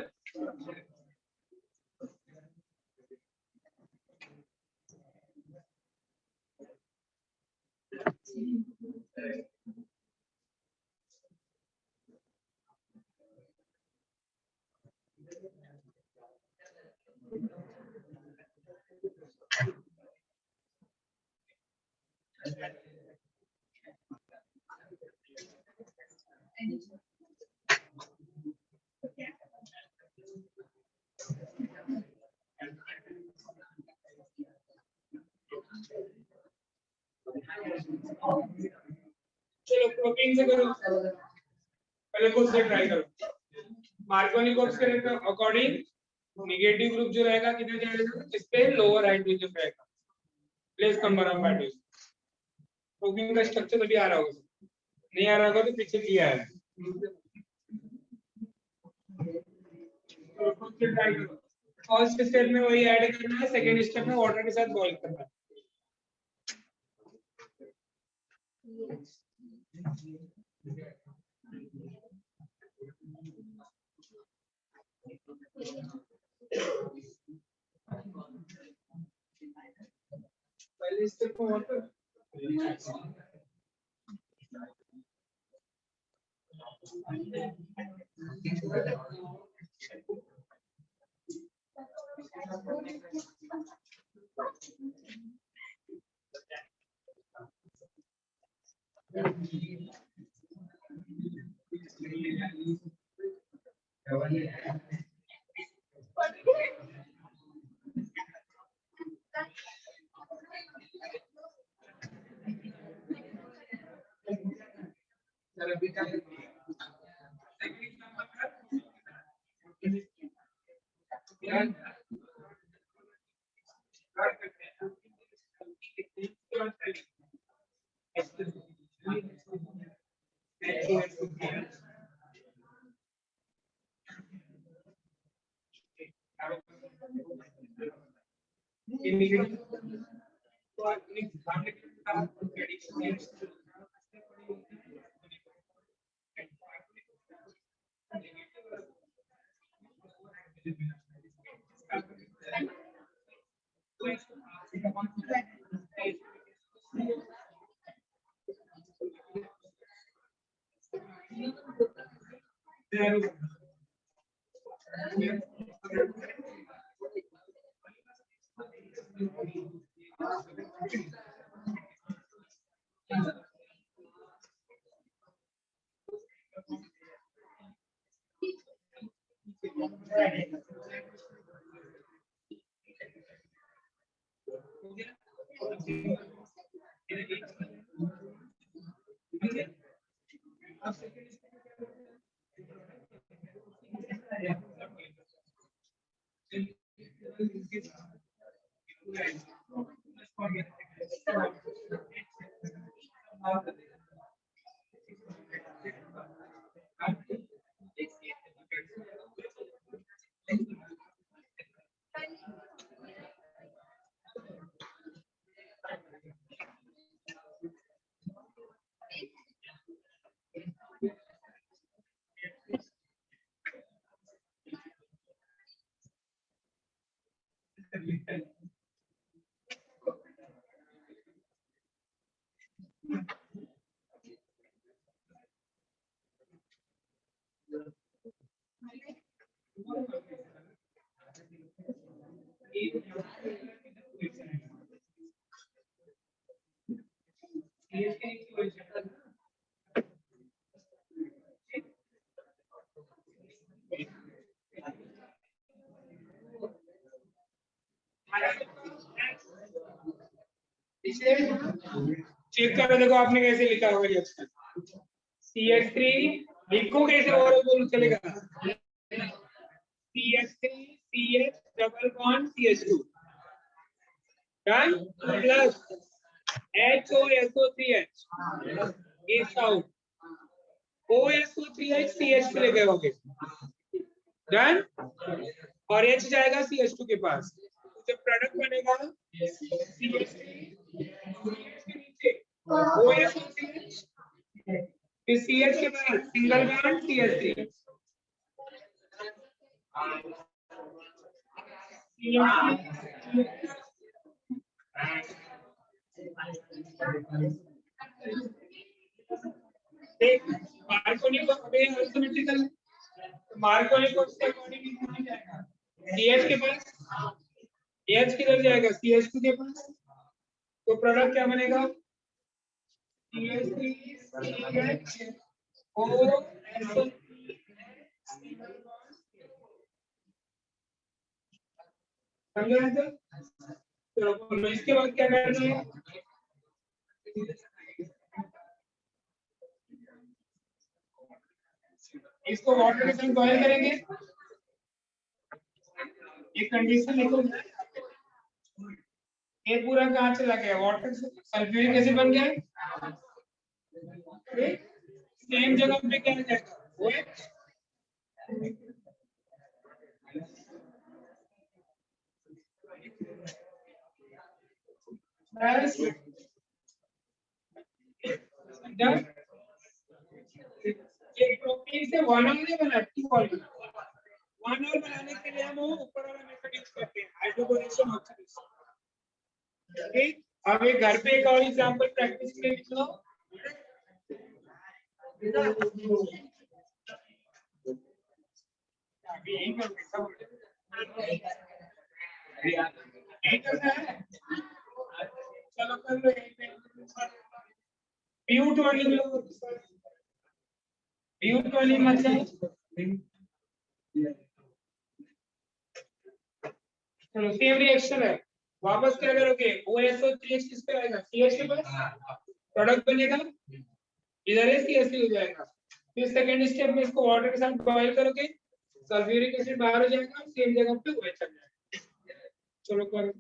चलो प्रोटीन से करो, पहले खुद से ट्राई करो। मार्कोनी कोर्स के अकॉर्डिंग नेगेटिव ग्रुप जो रहेगा कितना जाएगा, इस पे लोअर हाइड्रोजन रहेगा, less number of hydrogen. Protein का स्ट्रक्चर अभी आ रहा होगा, नहीं आ रहा होगा तो पीछे किया है। खुद से ट्राई करो। फर्स्ट स्टेप में वही ऐड करना है, सेकंड स्टेप में वाटर के साथ बॉईल करना है। पहले स्टेप में वाटर, चेक करो, देखो आपने कैसे लिखा होगा रिएक्शन। CH3 लिखो कैसे और बोलो चलेगा। CH3 CH double bond CH2 done plus HOSO3H is out OSO3H CH पे ले गए होंगे डन और H जाएगा CH2 के पास। तो जब प्रोडक्ट बनेगा CH3 के नीचे OSO3H फिर CH के बाद सिंगल बॉन्ड CH3 मार्कोनी को अभी सिमेट्रिकल मार्कोनी को उसके अकॉर्डिंग लिखा जाएगा। CH के पास H किधर जाएगा CH2 के पास, तो प्रोडक्ट क्या बनेगा CH3 CH OSO समझा तो चलो इसके बाद क्या करना है, इसको वाटर के साथ बॉयल करेंगे। एक कंडीशन लिखो, ये पूरा कहाँ चला गया वाटर सल्फ्यूरिक एसिड बन गया, सेम जगह पे क्या जाएगा OH ये प्रोटीन से 1 और नहीं बना 2 और 1 और बनाने के लिए हम ऊपर वाला मेथड यूज करते हैं हाइड्रोकोलेशन ऑक्सीडेशन। ठीक, अब एक घर पे एक और एग्जांपल प्रैक्टिस के लिए लिख लो। अभी यही कर सब चलो कर लो ब्यूट वाली लो, ब्यूट वाली मत है। चलो सेम रिएक्शन है, वापस क्या करोगे OSO3H किस पे आएगा CH के पास, प्रोडक्ट बनेगा इधर है CH3 हो जाएगा। फिर सेकंड स्टेप में इसको वाटर के साथ बॉयल करोगे, सल्फ्यूरिक एसिड बाहर हो जाएगा, सेम जगह पे OH आ जाएगा। चलो करो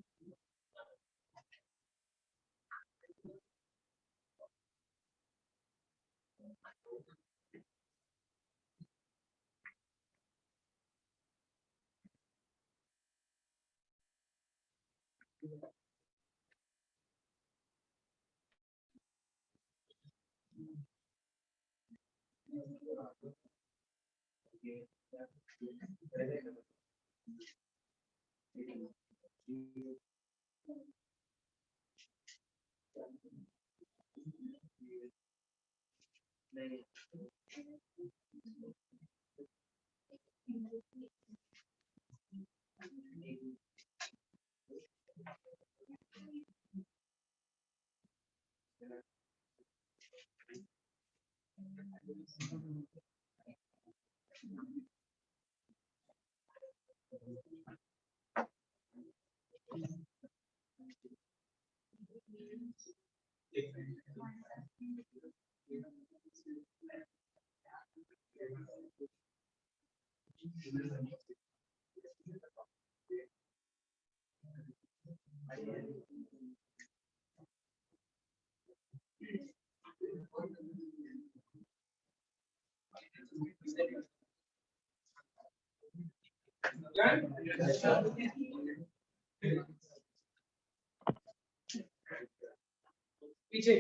पीछे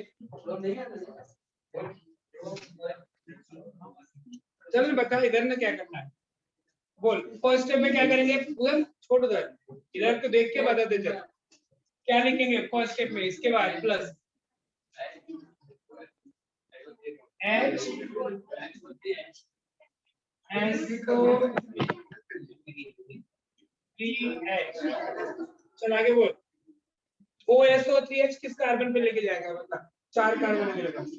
चल बता इधर ना क्या करना है बोल। फर्स्ट स्टेप में क्या करेंगे, उधर छोड़ उधर, इधर तो देख के बता दे चल क्या लिखेंगे फर्स्ट स्टेप में, इसके बाद प्लस H SO3H। चल आगे बोल, OSO3H किस कार्बन पे लेके जाएगा बता, 4 कार्बन है मेरे पास,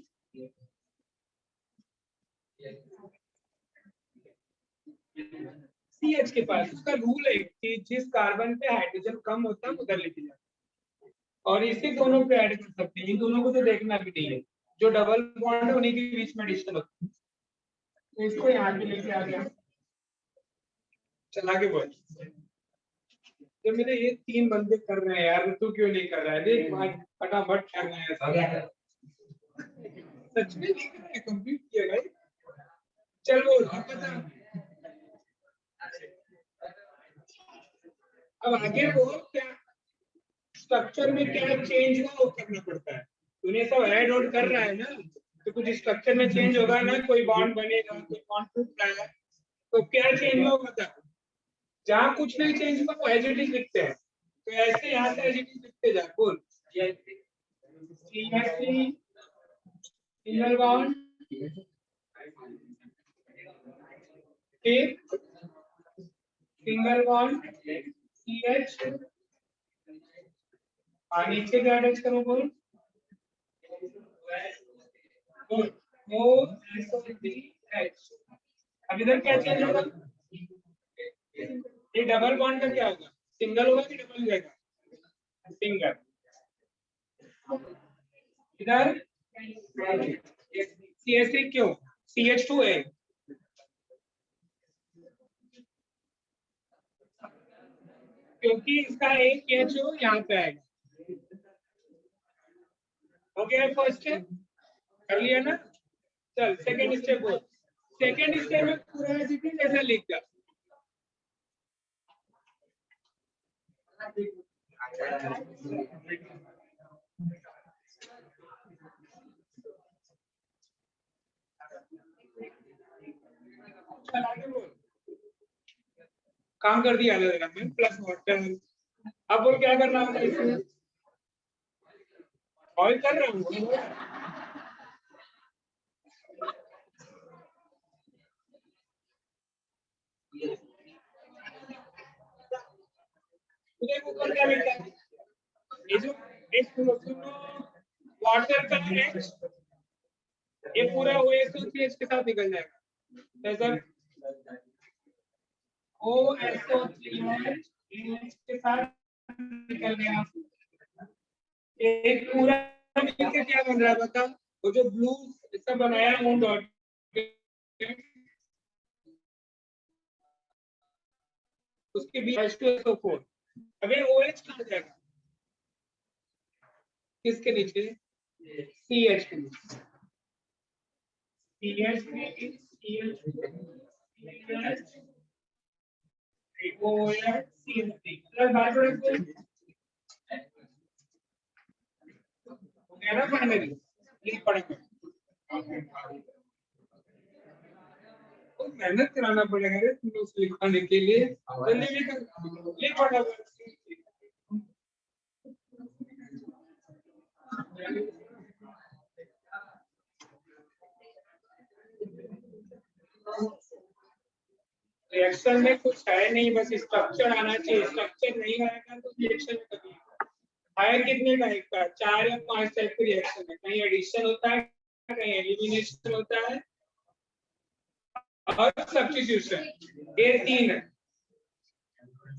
CH के पास। उसका रूल है कि जिस कार्बन पे हाइड्रोजन कम होता है उधर लेके जाए, और इसे दोनों पे ऐड कर सकते हैं, इन दोनों को तो देखना भी नहीं है, जो डबल बॉन्ड है उन्हीं के बीच में एडिशन होता है। तो इसको यहाँ पे लेके आ गया, चला के बोल, तो मेरे ये 3 बंदे कर रहे हैं यार, तू क्यों नहीं कर रहा है? देख भाई फटाफट कर रहे हैं सब, सच में नहीं कर रहे, कंप्लीट किया भाई। चल बोल अब बता, अब आगे बोल क्या स्ट्रक्चर में क्या चेंज हुआ वो करना पड़ता है। तूने सब ऐड ऑन कर रहा है ना, तो कुछ स्ट्रक्चर में चेंज होगा ना, कोई बॉन्ड बनेगा, कोई बॉन्ड टूट रहा है, तो क्या चेंज हुआ बता। जहाँ कुछ नहीं चेंज हुआ वो एज इट इज लिखते हैं, तो ऐसे यहाँ से एज इट इज लिखते जा, बोल सिंगल बॉन्ड, फिर सिंगल बॉन्ड CH, और नीचे क्या अटैच करो बोल, OH। अब इधर क्या चेंज होगा, ये डबल बॉन्ड का क्या होगा, सिंगल होगा कि डबल हो जाएगा, सिंगल। इधर CH3 क्यों, CH2 क्योंकि इसका एक H यहाँ पे आएगा। हो गया फर्स्ट स्टेप, कर लिया ना। चल सेकंड स्टेप बोल, सेकंड स्टेप में पूरा ऐसा लिख जा, काम कर दिया में प्लस वाटर। अब बोल क्या कर रहा हूँ, ऑयल कर रहा हूँ, ऊपर क्या लिखा है, ये जो वाटर का H, ये पूरा OSO3H के साथ निकल जाएगा, OSO3H के साथ निकल गया, एक पूरा मिलकर क्या बन रहा है बता, वो जो ब्लू इसका बनाया हूँ डॉट, उसके बीच H2SO4, अबे OH कहाँ जाएगा, किसके नीचे, CH के नीचे, CH में फाइनली लिख पड़ेगा, तो मेहनत कराना पड़ेगा रे तुम उसे लिखवाने के लिए, जल्दी लिख पड़ा। रिएक्शन में कुछ है नहीं, बस स्ट्रक्चर आना चाहिए, स्ट्रक्चर नहीं आएगा तो रिएक्शन कभी आया कितने टाइप का, 4 या 5 टाइप के रिएक्शन है, कहीं एडिशन होता है, कहीं एलिमिनेशन होता है और सब्स्टिट्यूशन, ये 3 है।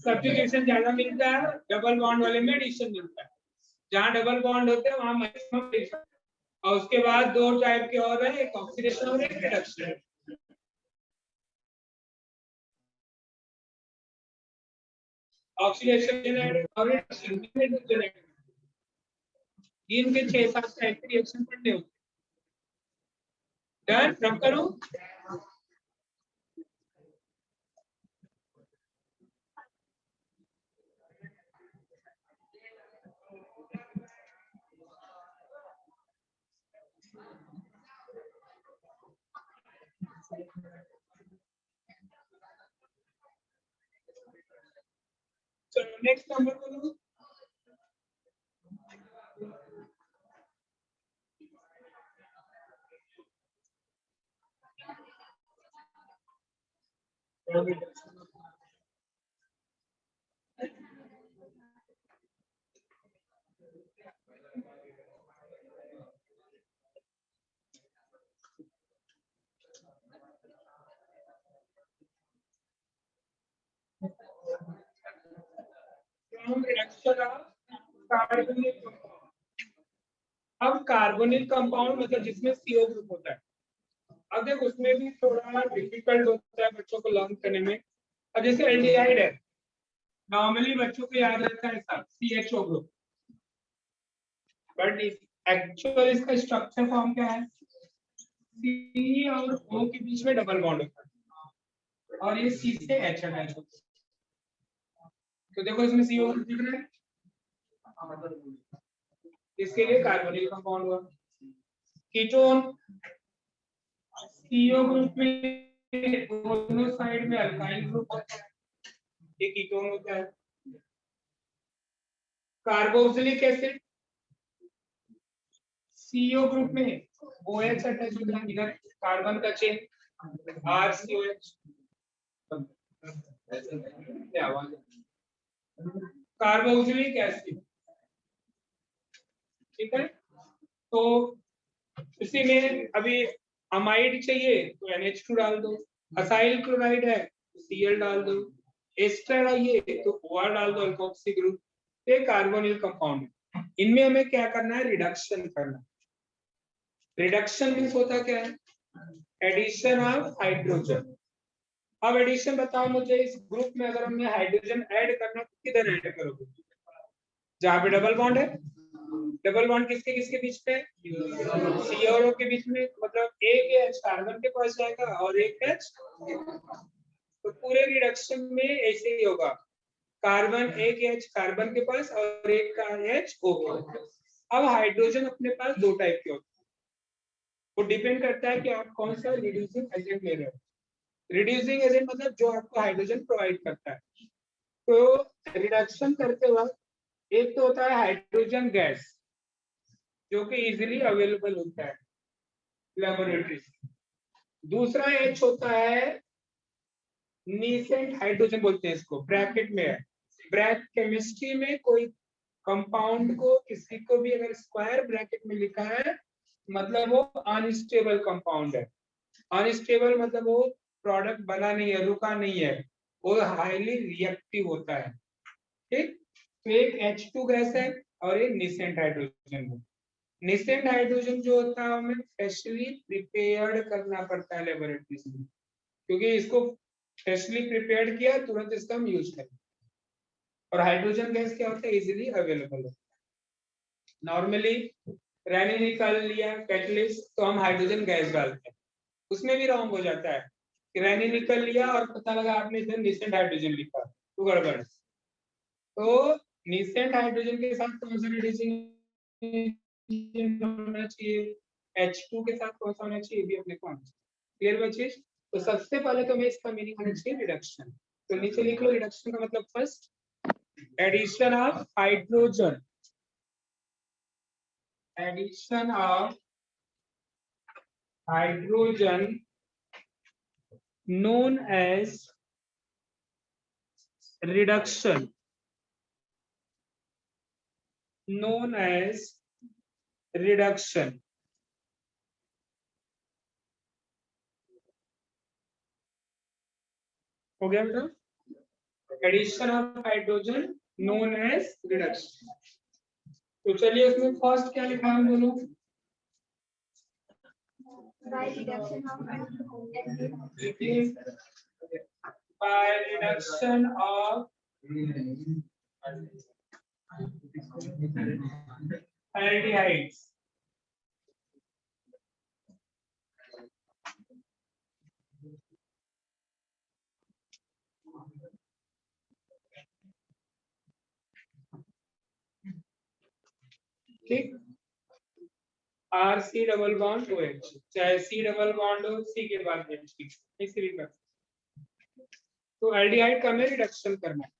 सब्स्टिट्यूशन ज्यादा मिलता है, डबल बॉन्ड वाले में एडिशन मिलता है, जहाँ डबल बॉन्ड होते हैं वहां मैक्सिमम एडिशन, और उसके बाद 2 टाइप के और है, एक ऑक्सीडेशन और एक रिडक्शन। ऑक्सीडेशन और रिडक्शन इनके 6-7 टाइप के रिएक्शन पढ़ने होते हैं। डन, रब करूं, चलो नेक्स्ट नंबर बोलो, रिडक्शन ऑफ कार्बन अब कार्बोनिल कंपाउंड मतलब जिसमें CO ग्रुप होता है, अब देख उसमें भी थोड़ा डिफिकल्ट होता है बच्चों को लर्न करने में। अब जैसे एल्डिहाइड है, नॉर्मली बच्चों को याद रहता है सब CHO ग्रुप, बट एक्चुअल इसका स्ट्रक्चर फॉर्म क्या है, C और O के बीच में डबल बॉन्ड होता है और ये C से H अटैच होता है। तो देखो इसमें CO ग्रुप दिख रहा है, इसके लिए कार्बोनिल कंपाउंड हुआ। कीटोन, CO ग्रुप में दोनों साइड में अल्काइल ग्रुप होता है, ये कीटोन होता है। कार्बोक्सिलिक एसिड, CO ग्रुप में OH अटैच होता है, इधर कार्बन का चेन RCOH। कार्बोक्सिलिक एसिड, ठीक है। तो इसी में अभी अमाइड चाहिए तो NH2 डाल दो, असाइल क्लोराइड है तो Cl डाल दो, एस्टर चाहिए तो OR डाल दो, अल्कोक्सी ग्रुप। ये कार्बोनिल कंपाउंड है, इनमें हमें क्या करना है, रिडक्शन करना। रिडक्शन मीन्स होता क्या है, एडिशन ऑफ हाइड्रोजन। अब एडिशन बताओ मुझे, इस ग्रुप में अगर हमने हाइड्रोजन ऐड करना तो किधर ऐड करोगे, जहां पे डबल बॉन्ड है। डबल बॉन्ड किसके किसके बीच में, C और O के बीच में, मतलब एक H कार्बन के पास जाएगा और एक H, तो पूरे रिडक्शन में ऐसे ही होगा, कार्बन एक H कार्बन के पास और एक का H O के पास। अब हाइड्रोजन अपने पास दो टाइप के होते हैं, वो डिपेंड करता है कि आप कौन सा रिड्यूसिंग एजेंट ले रहे हो। रिड्यूसिंग एजेंट मतलब जो आपको हाइड्रोजन प्रोवाइड करता है। तो रिडक्शन करते वक्त एक तो होता है हाइड्रोजन गैस, जो कि इजीली अवेलेबल होता है लेबोरेटरी। दूसरा H होता है नीसेंट हाइड्रोजन बोलते हैं इसको, ब्रैकेट में है। ब्रैक केमिस्ट्री में कोई कंपाउंड को किसी को भी अगर स्क्वायर ब्रैकेट में लिखा है मतलब वो अनस्टेबल कंपाउंड है। अनस्टेबल मतलब वो प्रोडक्ट बना नहीं है, रुका नहीं है, वो हाईली रिएक्टिव होता है, ठीक। तो एक H2 गैस है और एक नीसेंट हाइड्रोजन है। नीसेंट हाइड्रोजन जो होता है हमें स्पेशली प्रिपेयर्ड करना पड़ता है लेबोरेटरी में, क्योंकि इसको स्पेशली प्रिपेयर्ड किया तुरंत इसका हम यूज करें। और हाइड्रोजन गैस क्या होता है, इजीली अवेलेबल होता है। नॉर्मली रैनी निकाल लिया कैटलिस्ट तो हम हाइड्रोजन गैस डालते हैं, उसमें भी रॉन्ग हो जाता है कि रैनी निकल लिया और पता लगा आपने इधर नीसेंट हाइड्रोजन लिखा, तो गड़बड़। तो नीसेंट हाइड्रोजन के साथ कौन सा रिड्यूसिंग होना चाहिए, H2 के साथ कौन सा होना चाहिए, भी अपने को क्लियर बच्चे। तो सबसे पहले तो मैं इसका मीनिंग होना चाहिए रिडक्शन। तो नीचे लिख लो, रिडक्शन का मतलब first addition of hydrogen, addition of hydrogen known as reduction, known as reduction। हो गया बेटा, addition of hydrogen known as reduction। तो चलिए उसमें फर्स्ट क्या लिखा है बोलो, by reduction of aldehydes। ठीक, RC डबल बॉन्ड OH, चाहे C डबल बॉन्ड हो C के बाद H, इसी भी कर। तो एल्डिहाइड का हमें रिडक्शन करना है,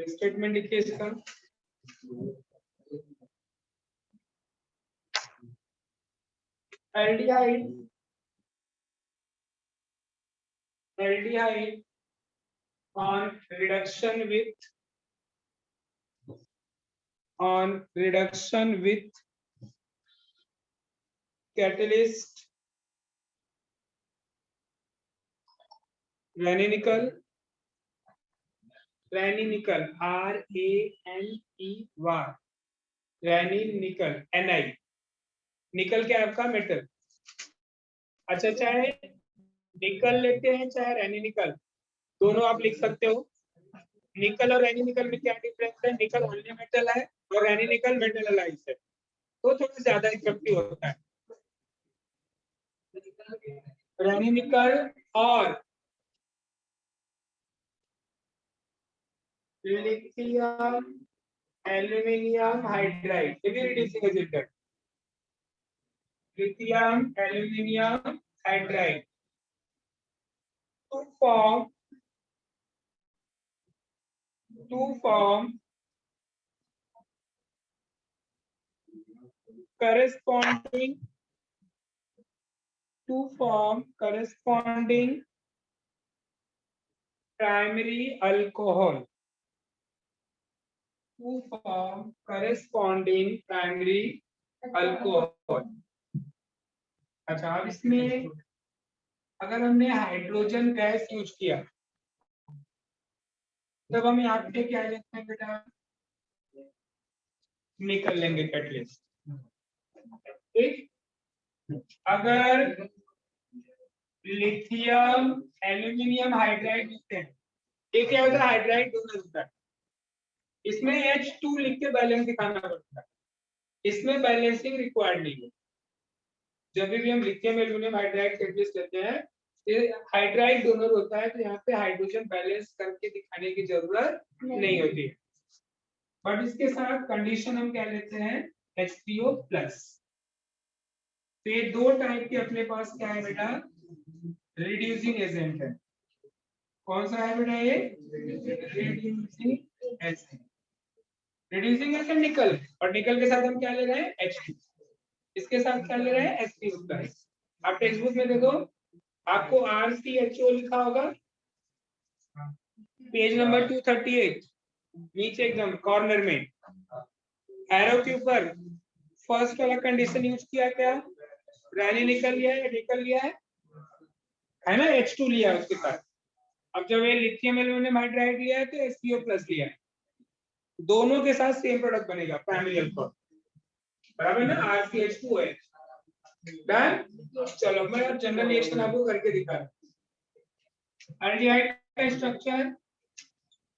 स्टेटमेंट लिखिए इसका। Aldehyde, aldehyde on reduction with catalyst vanillical रैनी निकल, RANEY, रैनी निकल, NI। निकल क्या है आपका? मेटल। अच्छा, चाहे निकल लेते हैं चाहे रैनी निकल, दोनों आप लिख सकते हो। निकल और रैनी निकल में क्या डिफरेंस है? निकल ओनली मेटल है और रैनी निकल मेटलाइज है, तो थोड़ा ज्यादा इफेक्टिव होता है। रैनी निकल और लिथियम एल्यूमिनियम हाइड्राइड, ये भी रिड्यूसिंग एजेंट है। Lithium aluminium hydride to form corresponding primary alcohol, to form corresponding primary alcohol। अच्छा, अब इसमें अगर हमने हाइड्रोजन गैस यूज किया तब हम यहाँ पे क्या लेते हैं बेटा? निकल लेंगे कैटलिस्ट। ठीक, अगर लिथियम एल्यूमिनियम हाइड्राइड लिखते हैं, ये क्या होता है? हाइड्राइड डोनर होता है। इसमें H2 लिख के बैलेंस दिखाना पड़ता है, इसमें बैलेंसिंग रिक्वायर्ड नहीं है। जब भी हम लिथियम एल्यूमिनियम हाइड्राइड कैटलिस्ट लेते हैं, ये हाइड्राइड डोनर होता है, तो यहाँ पे हाइड्रोजन बैलेंस करके दिखाने की जरूरत नहीं होती है। बट इसके साथ कंडीशन हम क्या लेते हैं? H3O plus. तो ये दो टाइप के अपने पास क्या है बेटा? रिड्यूसिंग एजेंट है। कौन सा है बेटा ये? Reducing agent. रिड्यूसिंग एजेंट निकल, और निकल के साथ हम क्या ले रहे हैं? H2। इसके साथ क्या ले रहे हैं? H3O plus. आप टेक्स्ट बुक में देखो, आपको RCHO लिखा होगा, पेज नंबर 238, नीचे एकदम कॉर्नर में एरो के ऊपर फर्स्ट वाला कंडीशन यूज किया, क्या? रैनी निकल लिया है, निकल लिया है ना? H2 लिया है उसके साथ। अब जब ये लिथियम एल्यूमिनियम हाइड्राइड लिया है तो HCO प्लस लिया है, दोनों के साथ सेम प्रोडक्ट बनेगा, प्राइमरी अल्कोहल, बराबर ना? RCH2OH। डन। चलो मैं अब जनरल रिएक्शन आपको करके दिखा रहा हूं। एल्डिहाइड का structure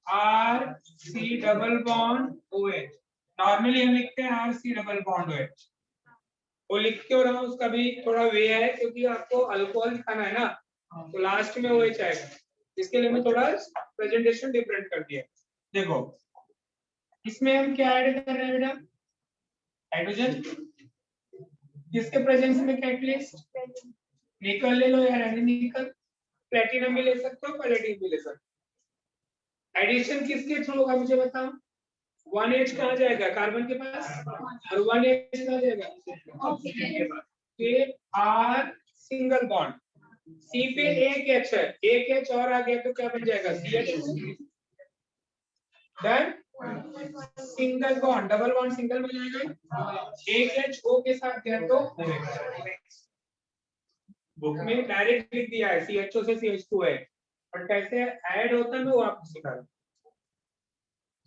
RC double bond OH। Normally हम लिखते हैं RC डबल बॉन्ड OH। वो लिख क्यों रहा हूं, उसका भी थोड़ा वे है, क्योंकि आपको अल्कोहल दिखाना है ना, तो लास्ट में OH आएगा, इसके लिए मैं थोड़ा प्रेजेंटेशन डिफरेंट कर दिया। देखो, इसमें हम क्या ऐड कर रहे हैं बेटा? हाइड्रोजन। किसके प्रेजेंस में? कैटलिस्ट। निकल ले लो या रैनी निकल, प्लेटिनम भी ले सकते हो, पैलेडियम भी ले सकते हो। एडिशन किसके थ्रू होगा मुझे बताओ? 1H कहाँ जाएगा? कार्बन के पास, और 1H कहाँ जाएगा? ऑक्सीजन के पास। फिर R सिंगल बॉन्ड, C पे एक H है, एक H और आ गया तो क्या बन जाएगा? CH2। Done. Single bond, double bond single में जाएगा, एक H O के साथ गया तो बुक में डायरेक्ट लिख दिया है CHO से CH2 है, और कैसे ऐड होता है वो आपको सिखा रहा हूं,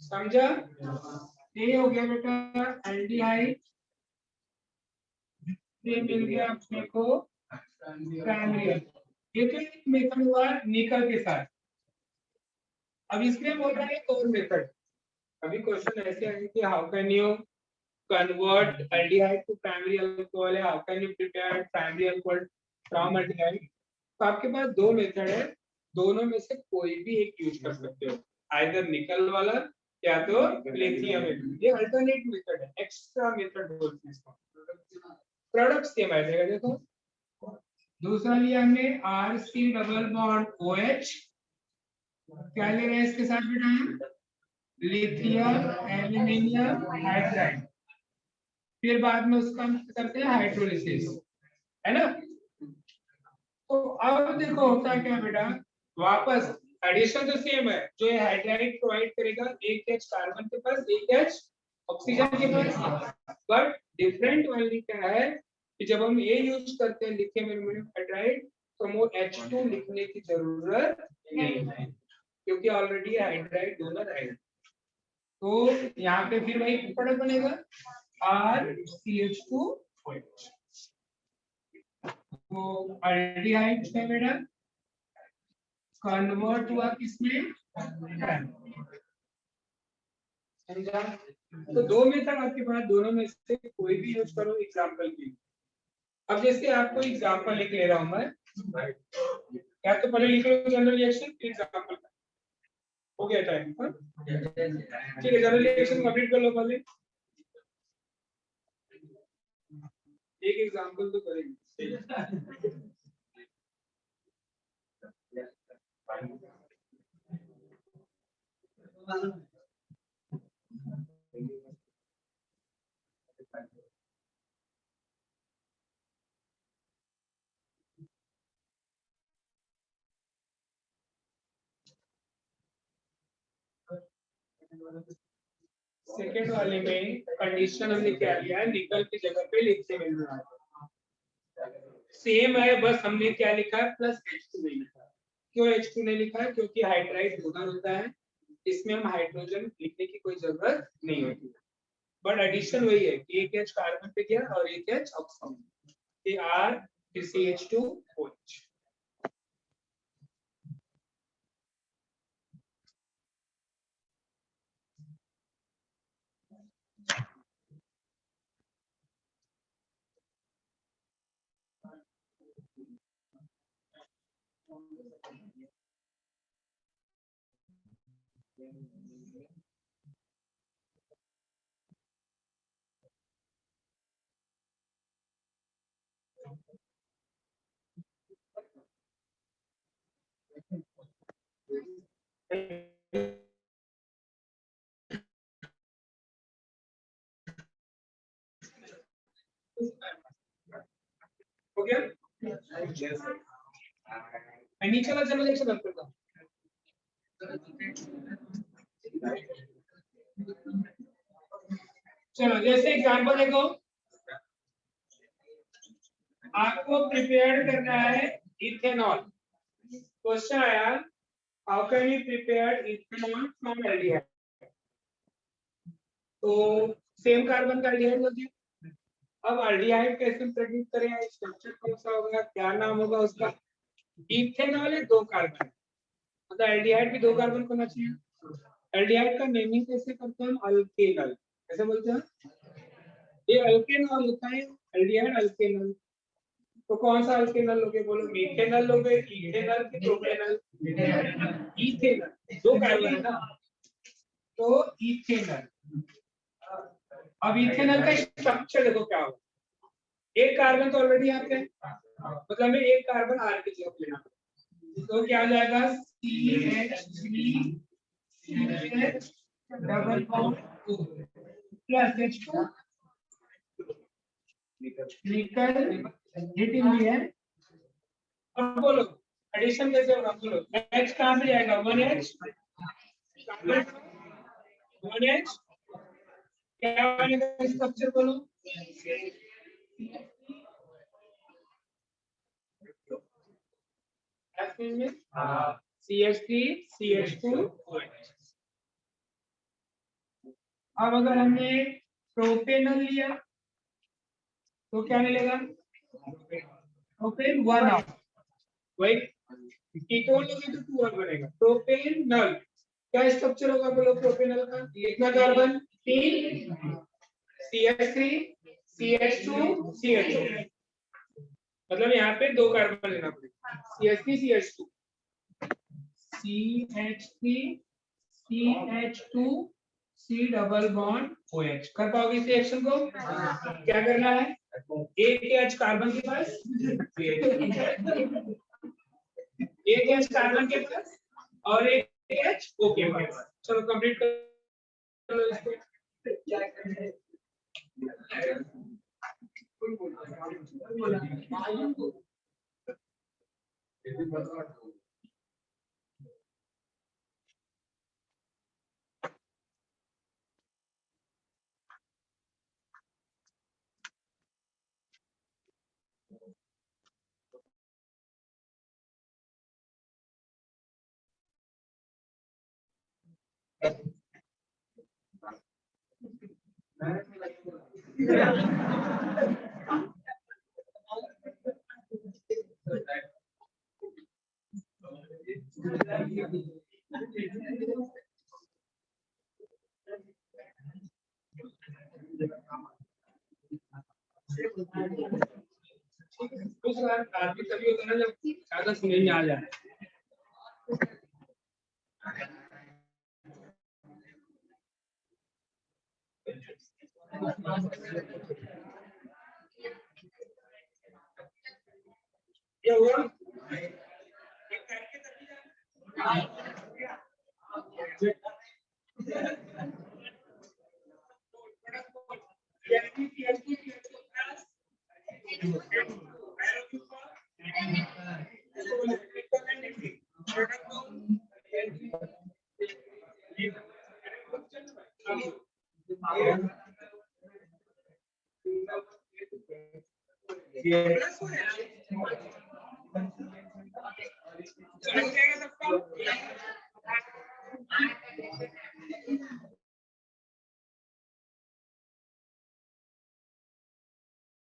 समझा? ये हो गया बेटा एल्डिहाइड, ये मिल गया अपने को प्राइमरी। ये तो एक मेथड हुआ निकल के साथ। अब इसमें बोल रहा है एक और मेथड। अभी क्वेश्चन ऐसे है कि how can you convert aldehyde to primary alcohol, how can you prepare primary alcohol from aldehyde? तो आपके पास दो मेथड है, दोनों में से कोई भी एक यूज कर सकते हो, आइदर निकल वाला या तो लिथियम। ये अल्टरनेट मेथड है, एक्स्ट्रा मेथड बोलते हैं इसको। प्रोडक्ट सेम आएगा। देखो, दूसरा लिया हमने RC डबल बॉन्ड OH, क्या ले रहे हैं इसके साथ बेटा? Lithium aluminium hydride. फिर बाद में उसका हम करते हैं हाइड्रोलिसिस, है ना? तो अब देखो होता क्या बेटा, वापस एडिशन तो सेम है, जो ये हाइड्राइड प्रोवाइड करेगा, एक H कार्बन के पास, एक H ऑक्सीजन के पास, बट डिफरेंट वाली क्या है कि जब हम ये यूज करते हैं लिथियम एल्यूमिनियम हाइड्राइड, तो वो H2 लिखने की जरूरत नहीं है। क्योंकि ऑलरेडी हाइड्राइड डोनर है। तो यहाँ पे फिर वही प्रोडक्ट बनेगा RCH2। तो अल्डिहाइड है बेटा, कन्वर्ट हुआ किसमें, समझा। तो दो मेथड आपके पास, दोनों में से कोई भी यूज करो एग्जांपल के लिए। अब जैसे आपको एग्जांपल लिख ले रहा हूं मैं, या तो पहले लिख लो जनरल रिएक्शन फिर एग्जांपल। हो गया टाइम, ठीक है। जनरल रिएक्शन कंप्लीट कर लो पहले, एक एग्जांपल तो करेंगे। सेकेंड वाले में कंडीशन हमने क्या लिया है, निकल की जगह पे लिखते मिल सेम है, बस हमने क्या लिखा है, प्लस H2 नहीं लिखा। क्यों H2 नहीं लिखा है, क्योंकि हाइड्राइड डोनर होता है, इसमें हम हाइड्रोजन लिखने की कोई जरूरत नहीं होती। बट एडिशन वही है कि एक H कार्बन पे गया और एक H ऑक्सीजन, R फिर CH2OH। हो गया, नीचे वाला जनरल रिएक्शन रख देता हूं। चलो जैसे एग्जांपल देखो, आपको प्रिपेयर करना है इथेनॉल। क्वेश्चन आया, how can you prepare ethanol from aldehyde. तो सेम कार्बन का एल्डिहाइड हो गया। अब एल्डिहाइड कैसे प्रोड्यूस करें, स्ट्रक्चर कौन सा होगा, क्या नाम होगा उसका। इथेनॉल है दो कार्बन, मतलब एल्डिहाइड भी दो कार्बन होना चाहिए। एल्डिहाइड का नेमिंग कैसे करते हैं हम, अल्केनल, कैसे बोलते हैं, ये अल्केनॉल होता है, एल्डिहाइड अल्केनल। तो कौन सा अल्केनल लोगे, बोलो मीथेनल लोगे, इथेनल की प्रोपेनल, इथेनल, दो कार्बन है ना, तो इथेनल। अब इथेनल का स्ट्रक्चर देखो क्या होगा, एक कार्बन तो ऑलरेडी यहाँ पे, मतलब हमें एक कार्बन आर की जगह लेना, तो क्या आ जाएगा, CH3 CH double bond plus H2 निकल, हिटिंग भी है। अब बोलो एडिशन कैसे होगा, बोलो H कहाँ पे जाएगा, 1H 1H, क्या बनेगा स्ट्रक्चर, बोलो CH3 CH2। अब अगर हमने प्रोपेनल लिया तो क्या मिलेगा, प्रोपेन 1 ऑफ, वही कीटोन लोगे तो 2 और बनेगा, प्रोपेनल। क्या स्ट्रक्चर होगा, बोलो प्रोपेनल का, कितना कार्बन, 3, CH3 CH2 CH2, मतलब यहाँ पे दो कार्बन लेना पड़ेगा, CH3 CH2 CH3 CH2 C double bond OH। कर पाओगे इस रिएक्शन को, क्या करना है, एक H कार्बन के पास, एक H कार्बन के पास और एक H O के पास। चलो कंप्लीट करो इसको। तभी होता ना जब ज्यादा सुने में आ जाए। क्या हुआ?